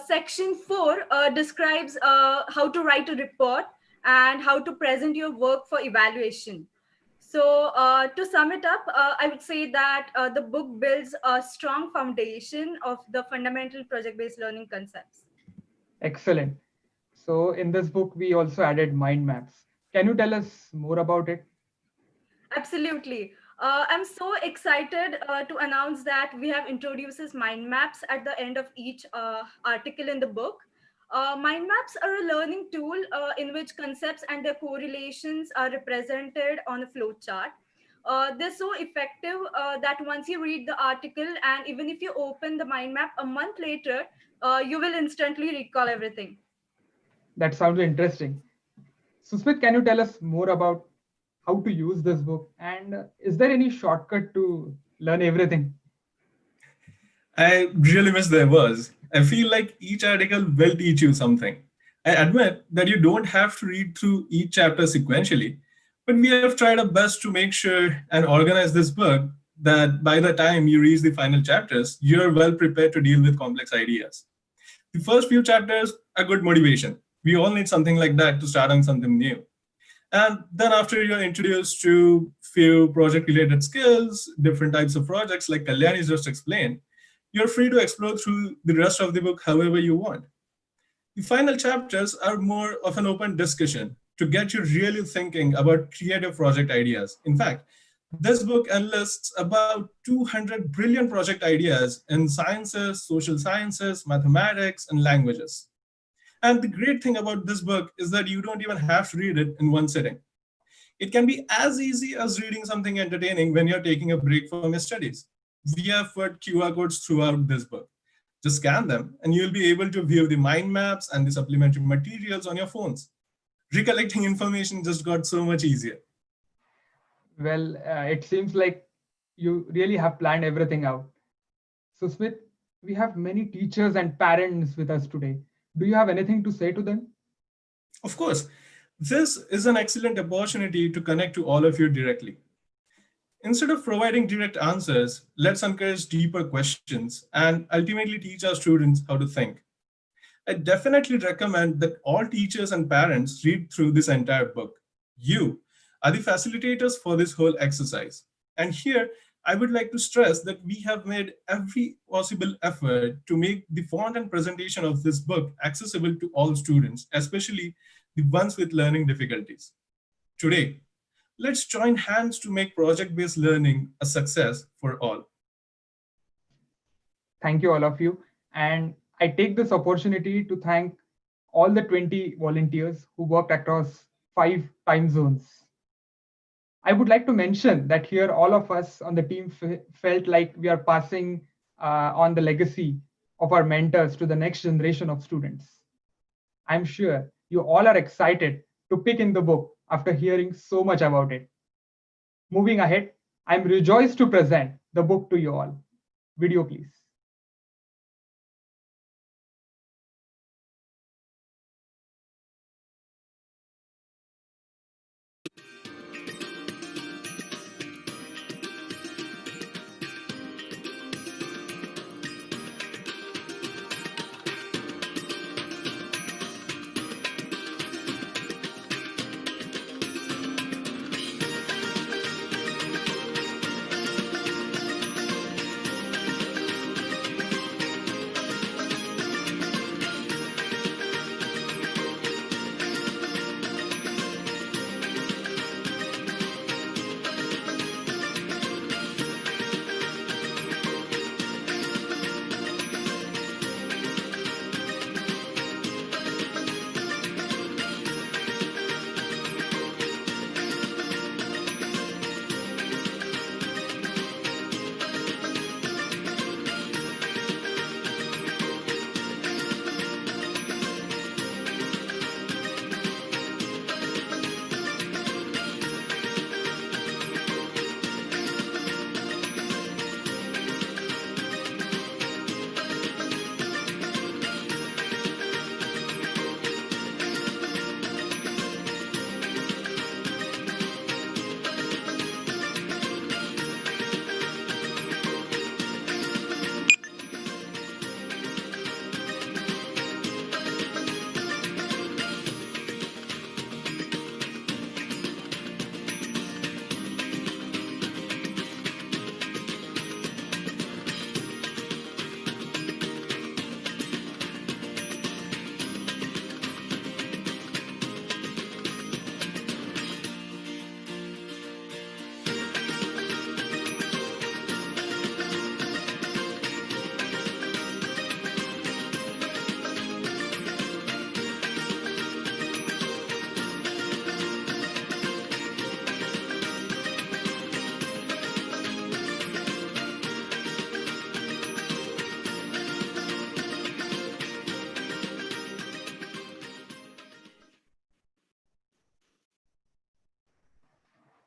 section 4 describes how to write a report and how to present your work for evaluation. So to sum it up, I would say that the book builds a strong foundation of the fundamental project-based learning concepts. Excellent. So in this book, we also added mind maps. Can you tell us more about it? Absolutely. I'm so excited to announce that we have introduces mind maps at the end of each article in the book. Mind maps are a learning tool in which concepts and their correlations are represented on a flow chart. They're so effective that once you read the article and even if you open the mind map a month later, you will instantly recall everything. That sounds interesting. Susmit, can you tell us more about how to use this book? And is there any shortcut to learn everything? I really wish there was. I feel like each article will teach you something. I admit that you don't have to read through each chapter sequentially, but we have tried our best to make sure and organize this book that by the time you reach the final chapters, you're well prepared to deal with complex ideas. The first few chapters are good motivation. We all need something like that to start on something new. And then after you're introduced to few project-related skills, different types of projects like Kalyani just explained, you're free to explore through the rest of the book however you want. The final chapters are more of an open discussion to get you really thinking about creative project ideas. In fact, This book enlists about 200 brilliant project ideas in sciences, social sciences, mathematics, and languages. And the great thing about this book is that you don't even have to read it in one sitting. It can be as easy as reading something entertaining when you're taking a break from your studies. We have put QR codes throughout this book. Just scan them and you'll be able to view the mind maps and the supplementary materials on your phones. Recollecting information just got so much easier. Well, it seems like you really have planned everything out. So, Smith, we have many teachers and parents with us today. Do you have anything to say to them? Of course, this is an excellent opportunity to connect to all of you directly. Instead of providing direct answers, let's encourage deeper questions and ultimately teach our students how to think. I definitely recommend that all teachers and parents read through this entire book. You are the facilitators for this whole exercise. And here, I would like to stress that we have made every possible effort to make the font and presentation of this book accessible to all students, especially the ones with learning difficulties. Today, let's join hands to make project-based learning a success for all. Thank you, all of you. And I take this opportunity to thank all the 20 volunteers who worked across 5 time zones. I would like to mention that here all of us on the team felt like we are passing on the legacy of our mentors to the next generation of students. I'm sure you all are excited to pick in the book after hearing so much about it. Moving ahead, I'm rejoiced to present the book to you all. Video, please.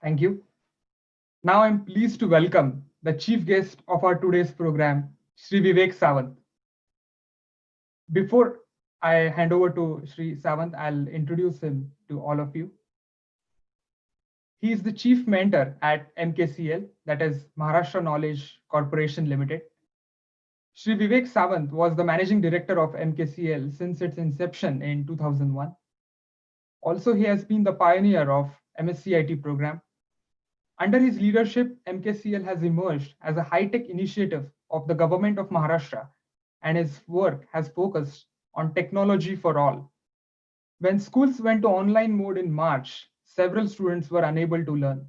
Thank you. Now I'm pleased to welcome the chief guest of our today's program, Shri Vivek Sawant. Before I hand over to Shri Sawant, I'll introduce him to all of you. He is the chief mentor at MKCL, that is Maharashtra Knowledge Corporation Limited. Shri Vivek Sawant was the managing director of MKCL since its inception in 2001. Also, he has been the pioneer of MSCIT program. Under his leadership, MKCL has emerged as a high-tech initiative of the government of Maharashtra, and his work has focused on technology for all. When schools went to online mode in March, several students were unable to learn.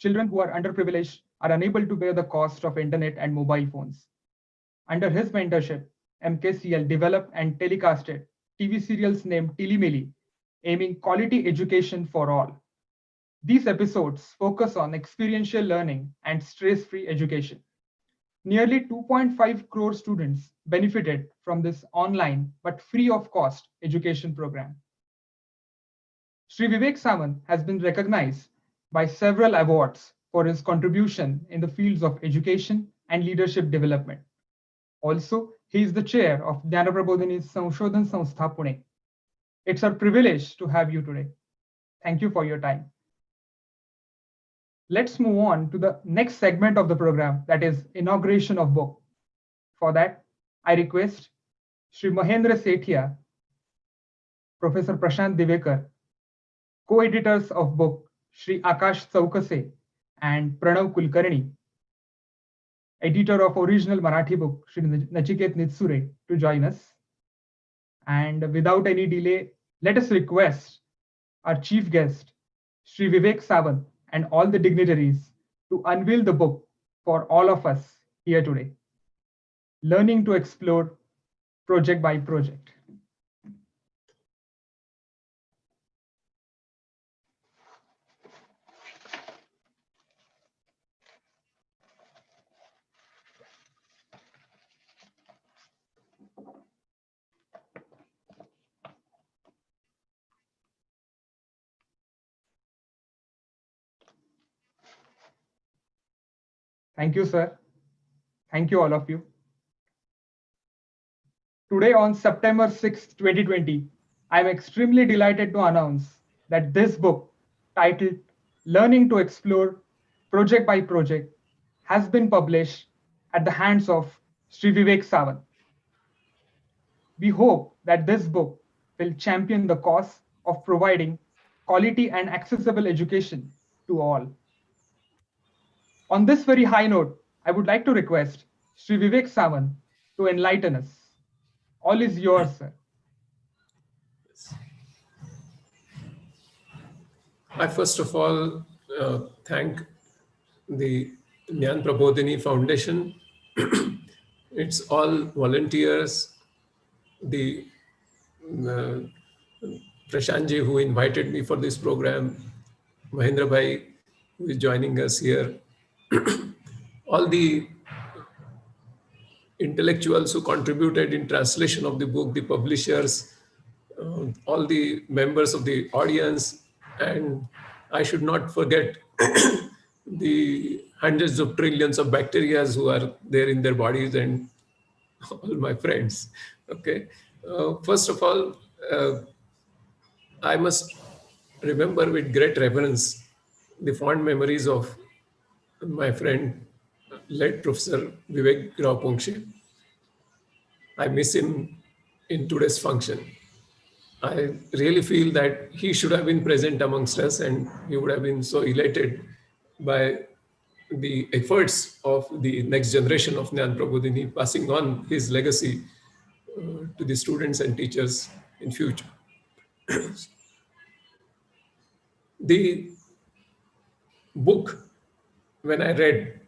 children who are underprivileged are unable to bear the cost of internet and mobile phones. Under his mentorship, MKCL developed and telecasted TV serials named Tilimili, aiming quality education for all. These episodes focus on experiential learning and stress-free education. Nearly 2.5 crore students benefited from this online but free of cost education program. Sri Vivek Sawant has been recognized by several awards for his contribution in the fields of education and leadership development. Also, he is the chair of Jnanaprabodhini Sanshothan Sanstha Pune. It's our privilege to have you today. Thank you for your time. Let's move on to the next segment of the program, that is inauguration of book. For that, I request Sri Mahendra Sethia, Professor Prashant Divekar, co-editors of book Sri Akash Chaukase and Pranav Kulkarni, editor of original Marathi book Sri Nachiket Nitsure, to join us. And without any delay, let us request our chief guest, Sri Vivek Sawant, and all the dignitaries to unveil the book for all of us here today. Learning to Explore, Project by Project. Thank you, sir. Thank you, all of you. Today, on September 6, 2020, I'm extremely delighted to announce that this book, titled Learning to Explore, Project by Project, has been published at the hands of Sri Vivek Sawant. We hope that this book will champion the cause of providing quality and accessible education to all. On this very high note, I would like to request Sri Vivek Sawant to enlighten us. All is yours, sir. I first of all thank the Jnanaprabodhini Foundation. It's all volunteers, the Prashantji who invited me for this program, Mahendra Bhai who is joining us here, all the intellectuals who contributed in translation of the book, the publishers, all the members of the audience, and I should not forget the hundreds of trillions of bacteria who are there in their bodies, and all my friends. Okay. First of all, I must remember with great reverence the fond memories of my friend, late Professor Vivek Rao Pongshe. I miss him in today's function. I really feel that he should have been present amongst us, and he would have been so elated by the efforts of the next generation of Jnanaprabodhini, passing on his legacy to the students and teachers in future. The book, when I read,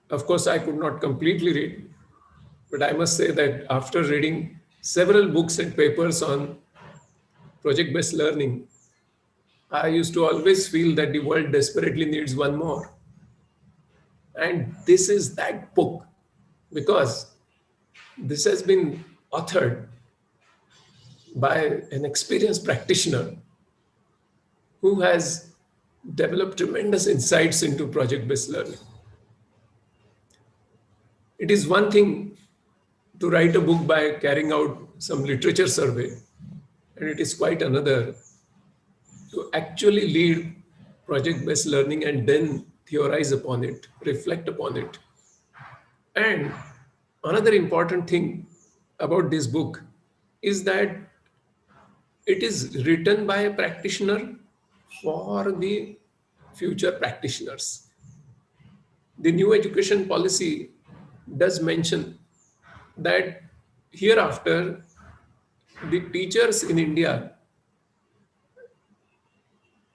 of course, I could not completely read, but I must say that after reading several books and papers on project-based learning, I used to always feel that the world desperately needs one more. And this is that book, because this has been authored by an experienced practitioner who has developed tremendous insights into project-based learning. It is one thing to write a book by carrying out some literature survey, and it is quite another to actually lead project-based learning and then theorize upon it, reflect upon it. And another important thing about this book is that it is written by a practitioner for the future practitioners. The new education policy does mention that hereafter the teachers in India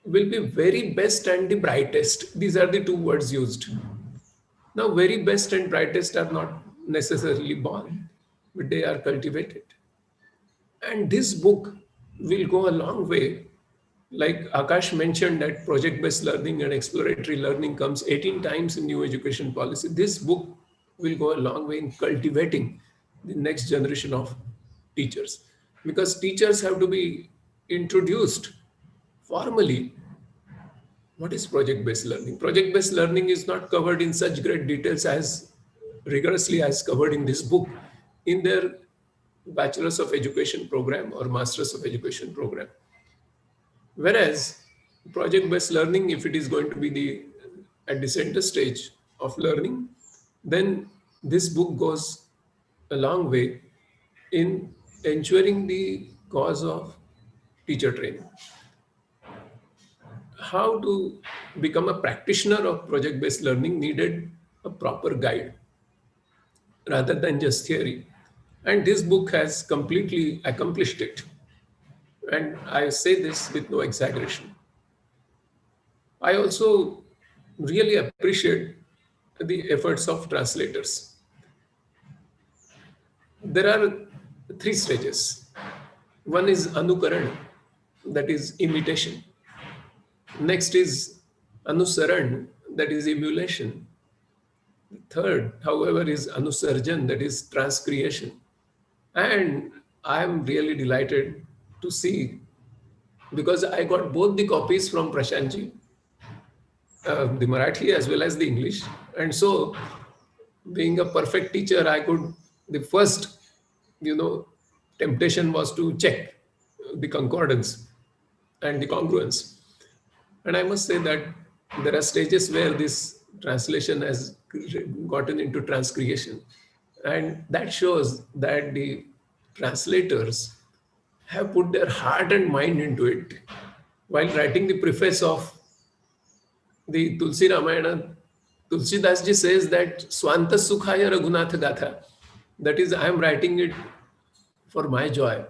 will be very best and the brightest. These are the two words used. Now, very best and brightest are not necessarily born, but they are cultivated. And this book will go a long way. Like Akash mentioned that project-based learning and exploratory learning comes 18 times in new education policy. This book will go a long way in cultivating the next generation of teachers, because teachers have to be introduced formally. What is project-based learning? Project-based learning is not covered in such great details as rigorously as covered in this book in their Bachelor's of Education program or Master's of Education program. Whereas project-based learning, if it is going to be at the center stage of learning, then this book goes a long way in ensuring the cause of teacher training. How to become a practitioner of project-based learning needed a proper guide rather than just theory. And this book has completely accomplished it. And I say this with no exaggeration. I also really appreciate the efforts of translators. There are 3 stages. One is anukaran, that is imitation. Next is anusaran, that is emulation. The third, however, is anusarjan, that is transcreation. And I am really delighted to see, because I got both the copies from Prashantji, the Marathi as well as the English. And so, being a perfect teacher, I could, the first, temptation was to check the concordance and the congruence. And I must say that there are stages where this translation has gotten into transcreation. And that shows that the translators have put their heart and mind into it. While writing the preface of the Tulsi Ramayana, Tulsidas ji says that Swanta Sukhaya Raghunatha Gatha. That is, I am writing it for my joy.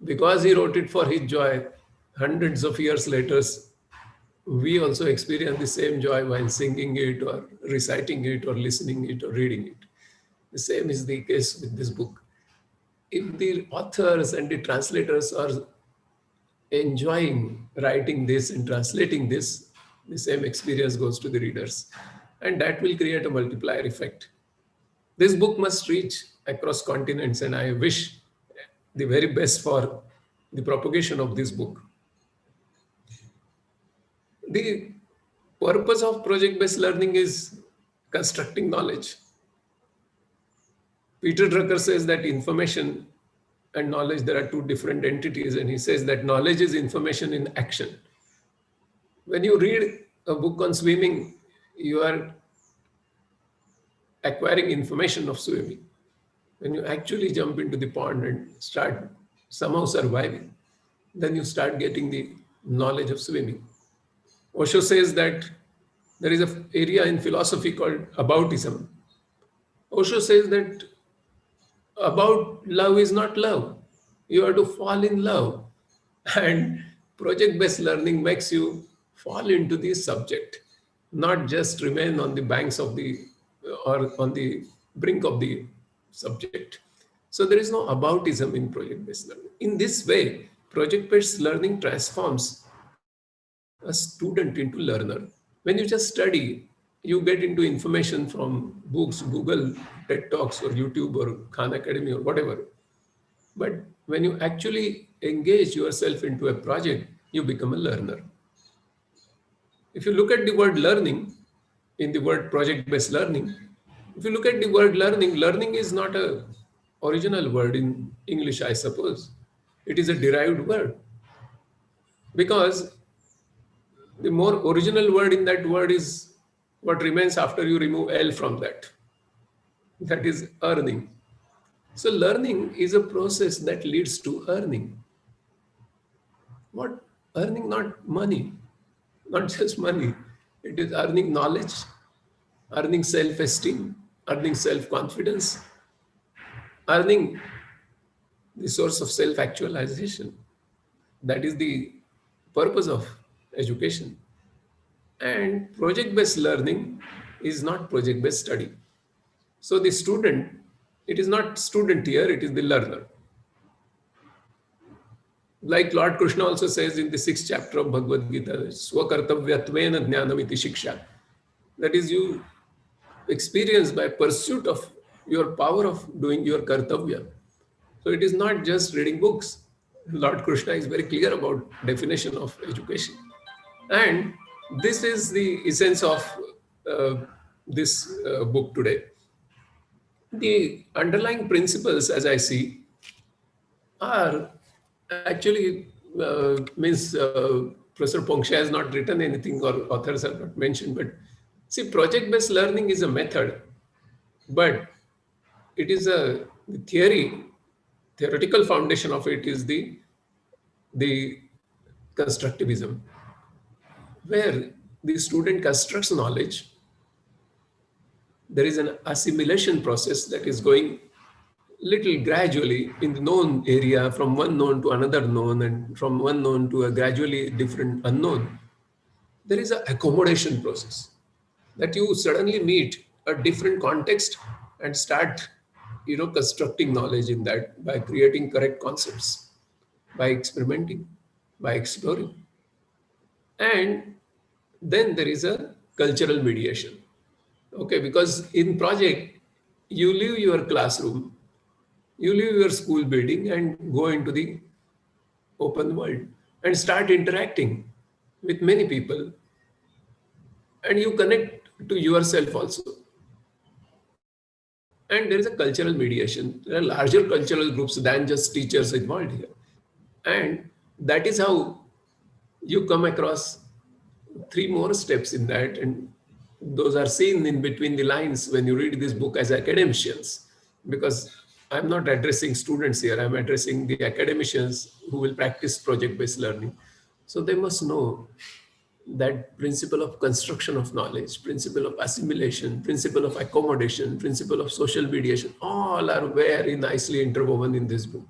Because he wrote it for his joy, hundreds of years later, we also experience the same joy while singing it or reciting it or listening it or reading it. The same is the case with this book. If the authors and the translators are enjoying writing this and translating this, the same experience goes to the readers. And that will create a multiplier effect. This book must reach across continents, and I wish the very best for the propagation of this book. The purpose of project-based learning is constructing knowledge. Peter Drucker says that information and knowledge, there are 2 different entities, and he says that knowledge is information in action. When you read a book on swimming, you are acquiring information of swimming. When you actually jump into the pond and start somehow surviving, then you start getting the knowledge of swimming. Osho says that there is an area in philosophy called aboutism. Osho says that about love is not love. You have to fall in love. And project-based learning makes you fall into the subject, not just remain on the banks of the, or on the brink of the subject. So there is no aboutism in project-based learning. In this way, project-based learning transforms a student into learner. When you just study, you get into information from books, Google, TED Talks, or YouTube, or Khan Academy, or whatever. But when you actually engage yourself into a project, you become a learner. If you look at the word learning, in the word project-based learning, if you look at the word learning, learning is not an original word in English, I suppose. It is a derived word. Because the more original word in that word is what remains after you remove L from that. That is earning. So learning is a process that leads to earning. What? Earning, not money, not just money. It is earning knowledge, earning self-esteem, earning self-confidence, earning the source of self-actualization. That is the purpose of education. And project-based learning is not project-based study. So the student, it is not student here, it is the learner. Like Lord Krishna also says in the 6th chapter of Bhagavad Gita, Swakartavyatmena jnanamiti shiksha. That is, you experience by pursuit of your power of doing your kartavya. So it is not just reading books. Lord Krishna is very clear about definition of education. And this is the essence of this book today. The underlying principles, as I see, are actually Professor Pongsha has not written anything or authors have not mentioned, but see, project-based learning is a method, but it is a theoretical foundation of it is the constructivism, where the student constructs knowledge. There is an assimilation process that is going little gradually in the known area, from one known to another known, and from one known to a gradually different unknown. There is an accommodation process that you suddenly meet a different context and start, constructing knowledge in that by creating correct concepts, by experimenting, by exploring. And then there is a cultural mediation. Okay, because in project, you leave your classroom, you leave your school building and go into the open world and start interacting with many people. And you connect to yourself also. And there is a cultural mediation. There are larger cultural groups than just teachers involved here. And that is how you come across 3 more steps in that. And those are seen in between the lines when you read this book as academicians, because I'm not addressing students here, I'm addressing the academicians who will practice project-based learning. So they must know that principle of construction of knowledge, principle of assimilation, principle of accommodation, principle of social mediation, all are very nicely interwoven in this book.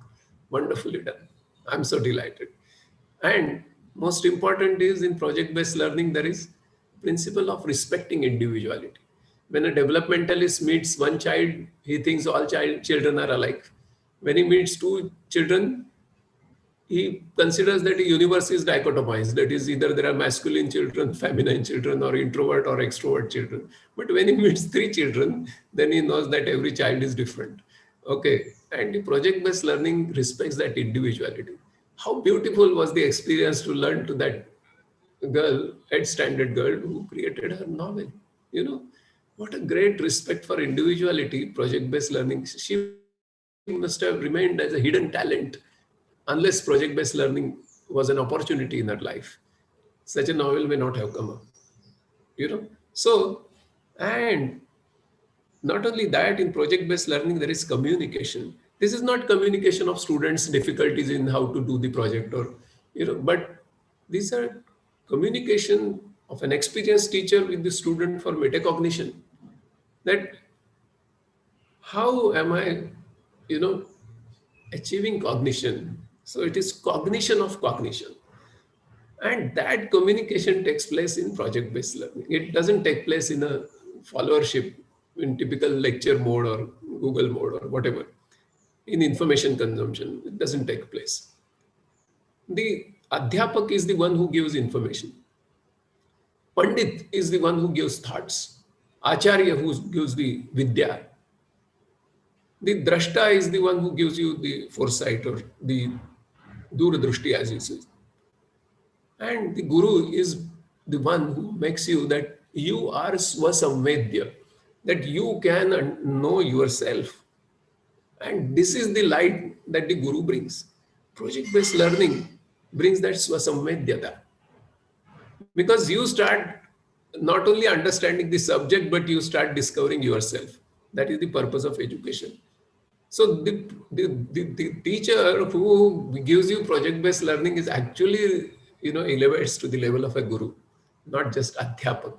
Wonderfully done. I'm so delighted. And most important is in project-based learning, there is principle of respecting individuality. When a developmentalist meets one child, he thinks all children are alike. When he meets 2 children, he considers that the universe is dichotomized. That is, either there are masculine children, feminine children, or introvert or extrovert children. But when he meets 3 children, then he knows that every child is different. Okay, and the project-based learning respects that individuality. How beautiful was the experience to learn to that girl, Ed Standard girl, who created her novel. What a great respect for individuality, project-based learning. She must have remained as a hidden talent unless project-based learning was an opportunity in her life. Such a novel may not have come up. So, and not only that, in project-based learning, there is communication. This is not communication of students' difficulties in how to do the project but these are communication of an experienced teacher with the student for metacognition. That how am I, achieving cognition? So it is cognition of cognition. And that communication takes place in project-based learning. It doesn't take place in a followership in typical lecture mode or Google mode or whatever. In information consumption, it doesn't take place. The Adhyapak is the one who gives information. Pandit is the one who gives thoughts. Acharya who gives the vidya. The Drashta is the one who gives you the foresight or the Duradrushti, as you say. And the Guru is the one who makes you that you are Swasamvedya, that you can know yourself. And this is the light that the Guru brings. Project-based learning brings that Swasamvedyata. Because you start not only understanding the subject, but you start discovering yourself. That is the purpose of education. So the teacher who gives you project-based learning is actually, elevates to the level of a guru, not just Adhyapak.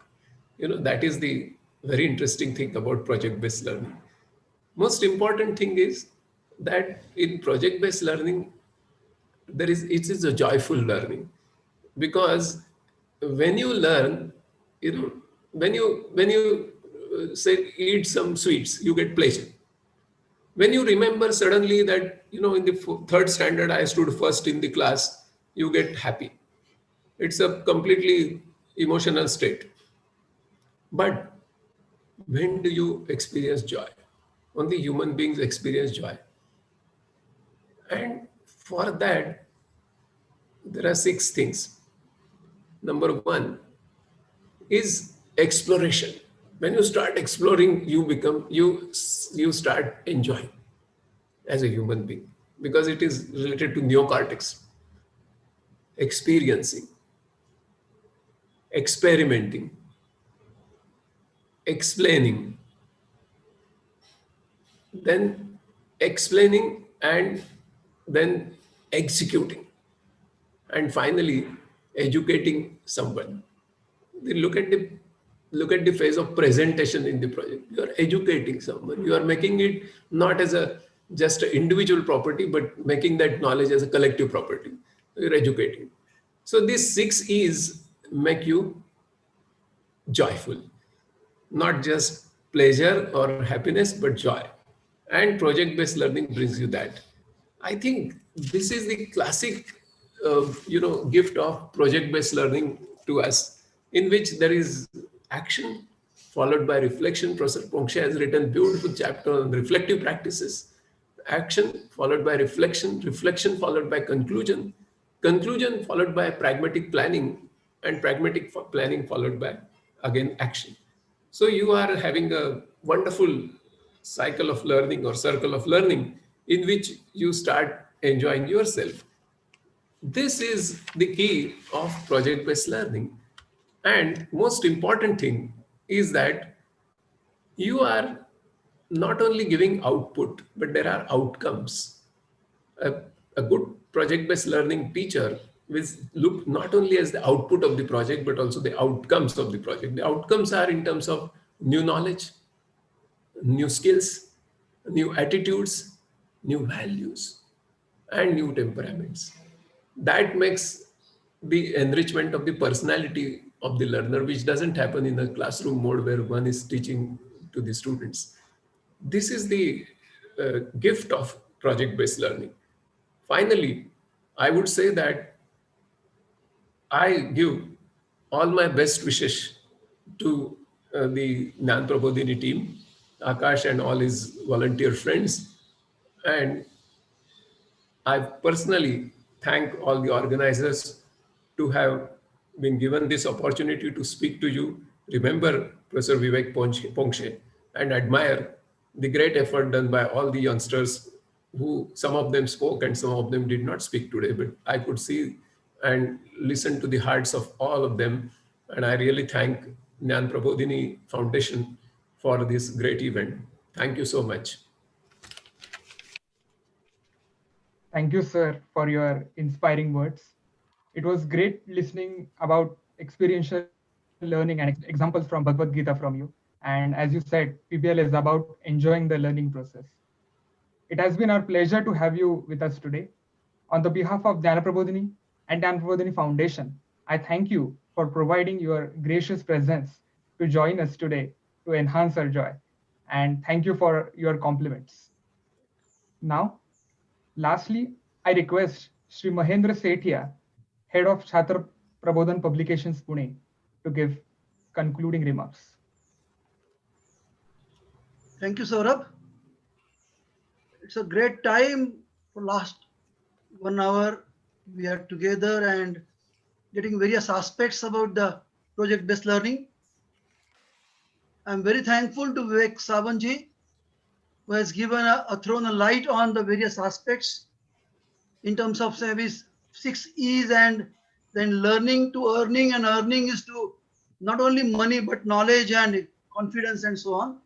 That is the very interesting thing about project-based learning. Most important thing is that in project-based learning, it is a joyful learning, because when you learn, when you say eat some sweets, you get pleasure. When you remember suddenly that, in the third standard, I stood first in the class, you get happy. It's a completely emotional state. But when do you experience joy? Only human beings experience joy. And for that, there are 6 things. Number 1 is exploration. When you start exploring, you start enjoying as a human being, because it is related to neocortex. Experiencing, experimenting, explaining, then explaining, and then executing, and finally educating someone. Look at the phase of presentation in the project. You are educating someone. You are making it not as just an individual property, but making that knowledge as a collective property. You're educating. So these 6 E's make you joyful, not just pleasure or happiness, but joy. And project-based learning brings you that. I think this is the classic, gift of project-based learning to us, in which there is action followed by reflection. Professor Pongshe has written a beautiful chapter on reflective practices. Action followed by reflection, reflection followed by conclusion, conclusion followed by pragmatic planning, and pragmatic planning followed by, again, action. So you are having a wonderful cycle of learning or circle of learning in which you start enjoying yourself. This is the key of project-based learning. And most important thing is that you are not only giving output, but there are outcomes. A good project-based learning teacher will look not only as the output of the project, but also the outcomes of the project. The outcomes are in terms of new knowledge, new skills, new attitudes, new values, and new temperaments. That makes the enrichment of the personality of the learner, which doesn't happen in a classroom mode where one is teaching to the students. This is the gift of project-based learning. Finally, I would say that I give all my best wishes to the Gnan Prabodhini team, Akash and all his volunteer friends. And I personally thank all the organizers to have been given this opportunity to speak to you. Remember Professor Vivek Pongshe and admire the great effort done by all the youngsters who, some of them spoke and some of them did not speak today, but I could see and listen to the hearts of all of them. And I really thank Gnan Prabodhini Foundation for this great event. Thank you so much. Thank you, sir, for your inspiring words. It was great listening about experiential learning and examples from Bhagavad Gita from you. And as you said, PBL is about enjoying the learning process. It has been our pleasure to have you with us today. On the behalf of Gnan Prabodhini and Gnan Prabodhini Foundation, I thank you for providing your gracious presence to join us today to enhance our joy. And thank you for your compliments. Now, lastly, I request Sri Mahendra Sethia, Head of Chhatra Prabodhan Publications, Pune, to give concluding remarks. Thank you, Saurabh. It's a great time for last 1 hour. We are together and getting various aspects about the project-based learning. I'm very thankful to Vivek Savanji, who has given thrown a light on the various aspects in terms of service 6 E's, and then learning to earning, and earning is to not only money but knowledge and confidence and so on.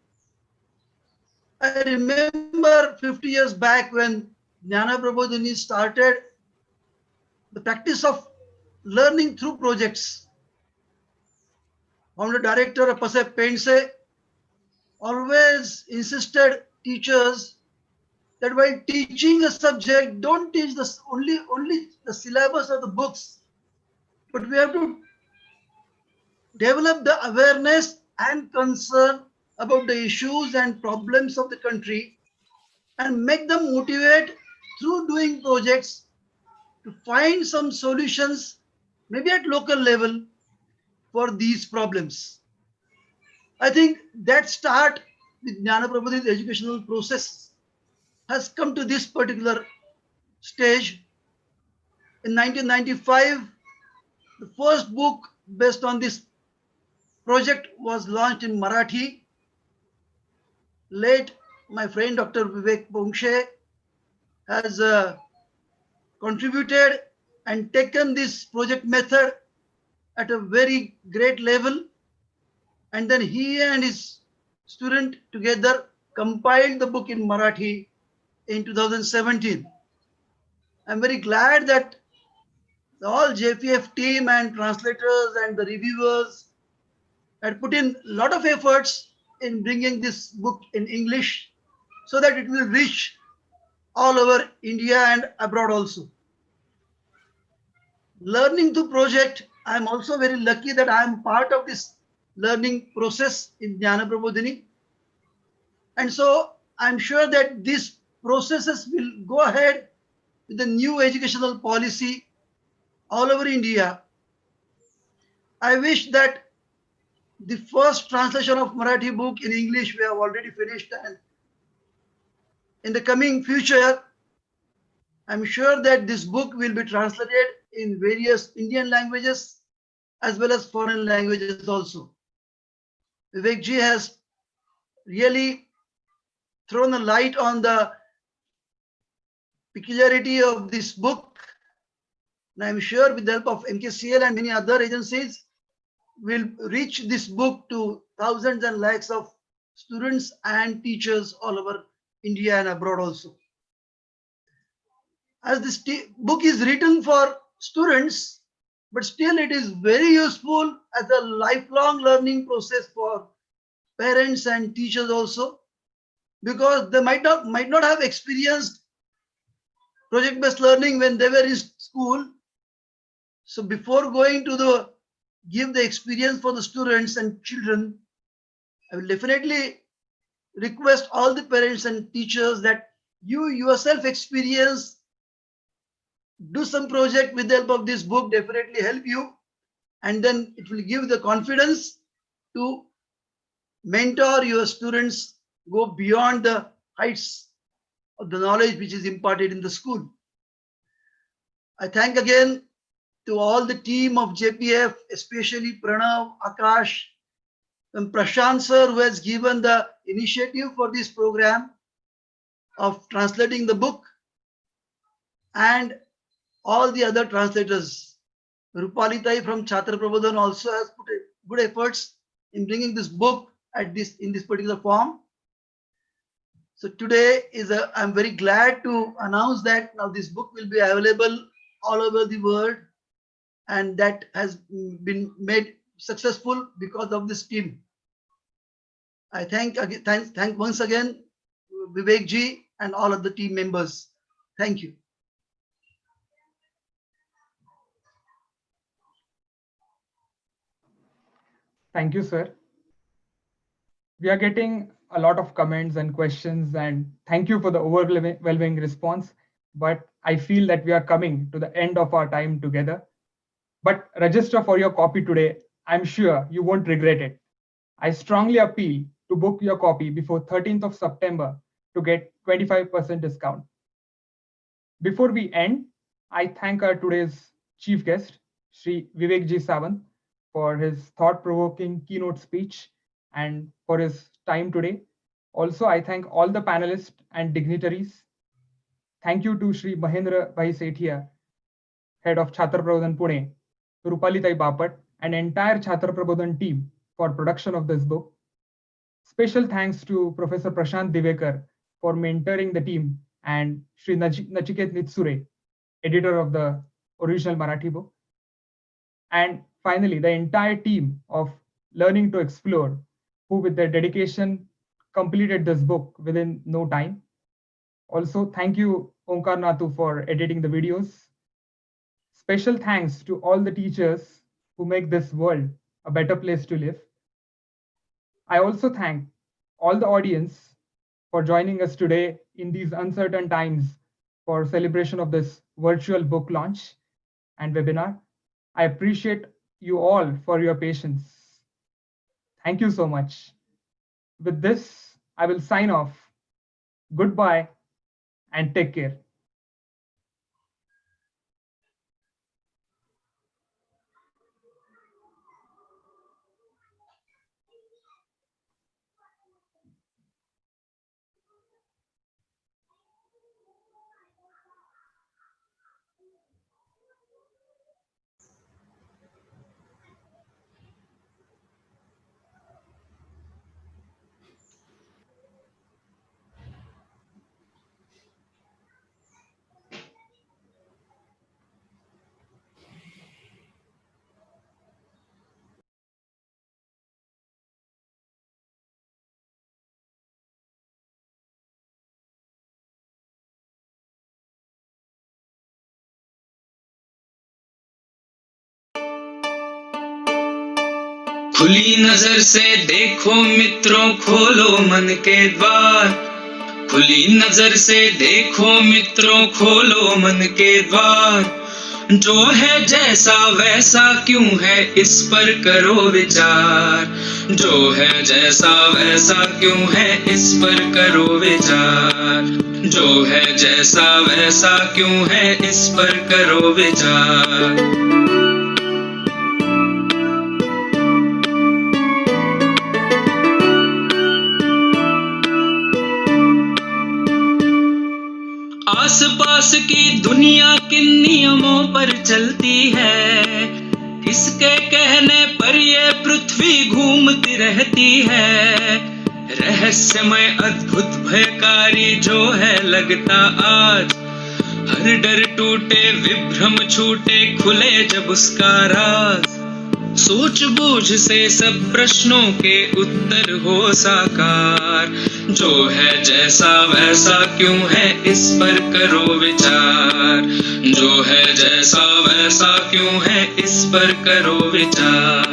I remember 50 years back when Gnana Prabodhini started the practice of learning through projects. Founder director of Pasep Pense always insisted teachers that while teaching a subject, don't teach only the syllabus of the books, but we have to develop the awareness and concern about the issues and problems of the country, and make them motivate through doing projects to find some solutions, maybe at local level, for these problems. I think that start with Jnana Prabodhini's educational process has come to this particular stage. In 1995, the first book based on this project was launched in Marathi. Late, my friend Dr. Vivek Bongshe has contributed and taken this project method at a very great level. And then he and his student together compiled the book in Marathi in 2017. I'm very glad that all JPF team and translators and the reviewers had put in a lot of efforts in bringing this book in English so that it will reach all over India and abroad also. Learning through project, I'm also very lucky that I'm part of this learning process in Jnana Prabodhini. And so I'm sure that these processes will go ahead with the new educational policy all over India. I wish that the first translation of Marathi book in English we have already finished, and in the coming future, I'm sure that this book will be translated in various Indian languages as well as foreign languages also. Vivek ji has really thrown a light on the peculiarity of this book. And I'm sure with the help of MKCL and many other agencies, will reach this book to thousands and lakhs of students and teachers all over India and abroad also. As this book is written for students, but still it is very useful as a lifelong learning process for parents and teachers also, because they might not have experienced project-based learning when they were in school. So before going to give the experience for the students and children, I will definitely request all the parents and teachers that you yourself experience, do some project with the help of this book, definitely help you, and then it will give the confidence to mentor your students, go beyond the heights of the knowledge which is imparted in the school. I thank again to all the team of JPF, especially Pranav, Akash, and Prashant sir, who has given the initiative for this program of translating the book, and all the other translators. Rupali Tai from Chhatra Prabodhan also has put good efforts in bringing this book in this particular form. So today I'm very glad to announce that now this book will be available all over the world, and that has been made successful because of this team. I thank once again Vivek ji and all of the team members. Thank you. Thank you, sir. We are getting a lot of comments and questions, and thank you for the overwhelming response. But I feel that we are coming to the end of our time together. But register for your copy today. I'm sure you won't regret it. I strongly appeal to book your copy before 13th of September to get 25% discount. Before we end, I thank our today's chief guest, Shri Vivek Ji Sawant, for his thought-provoking keynote speech and for his time today. Also, I thank all the panelists and dignitaries. Thank you to Shri Mahendra Bhai Sethia, head of Chhatra Prabodhan Pune, Rupali Tai Bapat, and entire Chhatra Prabodhan team for production of this book. Special thanks to Professor Prashant Divekar for mentoring the team, and Shri Nachiket Nitsure, editor of the original Marathi book. And finally, the entire team of Learning to Explore, who with their dedication completed this book within no time. Also, thank you, Onkar Nathu, for editing the videos. Special thanks to all the teachers who make this world a better place to live. I also thank all the audience for joining us today in these uncertain times for celebration of this virtual book launch and webinar. I appreciate you all for your patience. Thank you so much. With this, I will sign off. Goodbye and take care. खुली नजर से देखो मित्रों, खोलो मन के द्वार। खुली नजर से देखो मित्रों, खोलो मन के द्वार। जो है जैसा वैसा क्यों है, इस पर करो विचार। जो है जैसा वैसा क्यों है, इस पर करो विचार। जो है जैसा वैसा क्यों है, इस पर करो विचार। आसपास की दुनिया किन नियमों पर चलती है, किसके कहने पर ये पृथ्वी घूमती रहती है। रहस्यमय अद्भुत भयकारी जो है लगता आज, हर डर टूटे विभ्रम छूटे खुले जब उसका राज। सोच बूझ से सब प्रश्नों के उत्तर हो साकार। जो है जैसा वैसा क्यों है, इस पर करो विचार। जो है जैसा वैसा क्यों है, इस पर करो विचार।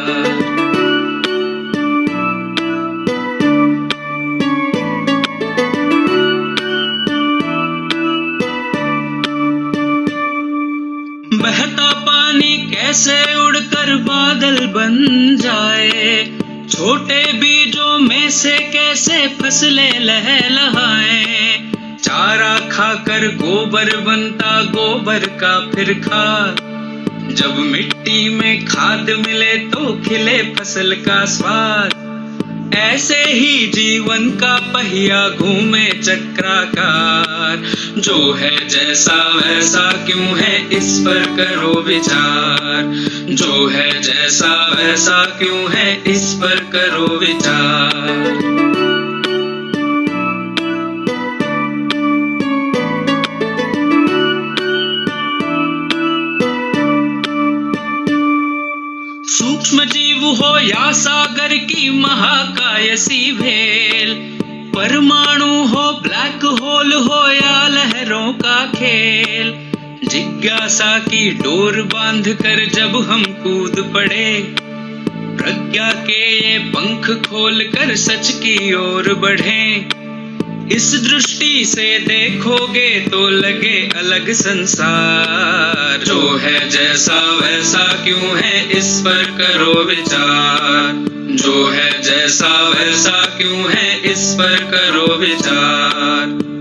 बहता पानी कैसे उड़कर बादल बन जाए, छोटे बीजों में से कैसे फसलें लहलहाएं। चारा खाकर गोबर बनता गोबर का फिर खाद, जब मिट्टी में खाद मिले तो खिले फसल का स्वाद। ऐसे ही जीवन का पहिया घूमे चक्राकार। जो है जैसा वैसा क्यों है, इस पर करो विचार। जो है जैसा वैसा क्यों है, इस पर करो विचार। सूक्ष्म जीव हो या सागर की महाकाय सी भेल, परमाणु हो ब्लैक होल हो या लहरों का खेल। जिज्ञासा की डोर बांध कर जब हम कूद पड़े, प्रज्ञा के ये पंख खोल कर सच की ओर बढ़े। इस दृष्टि से देखोगे तो लगे अलग संसार। जो है जैसा वैसा क्यों है, इस पर करो विचार। जो है जैसा वैसा क्यों है, इस पर करो विचार।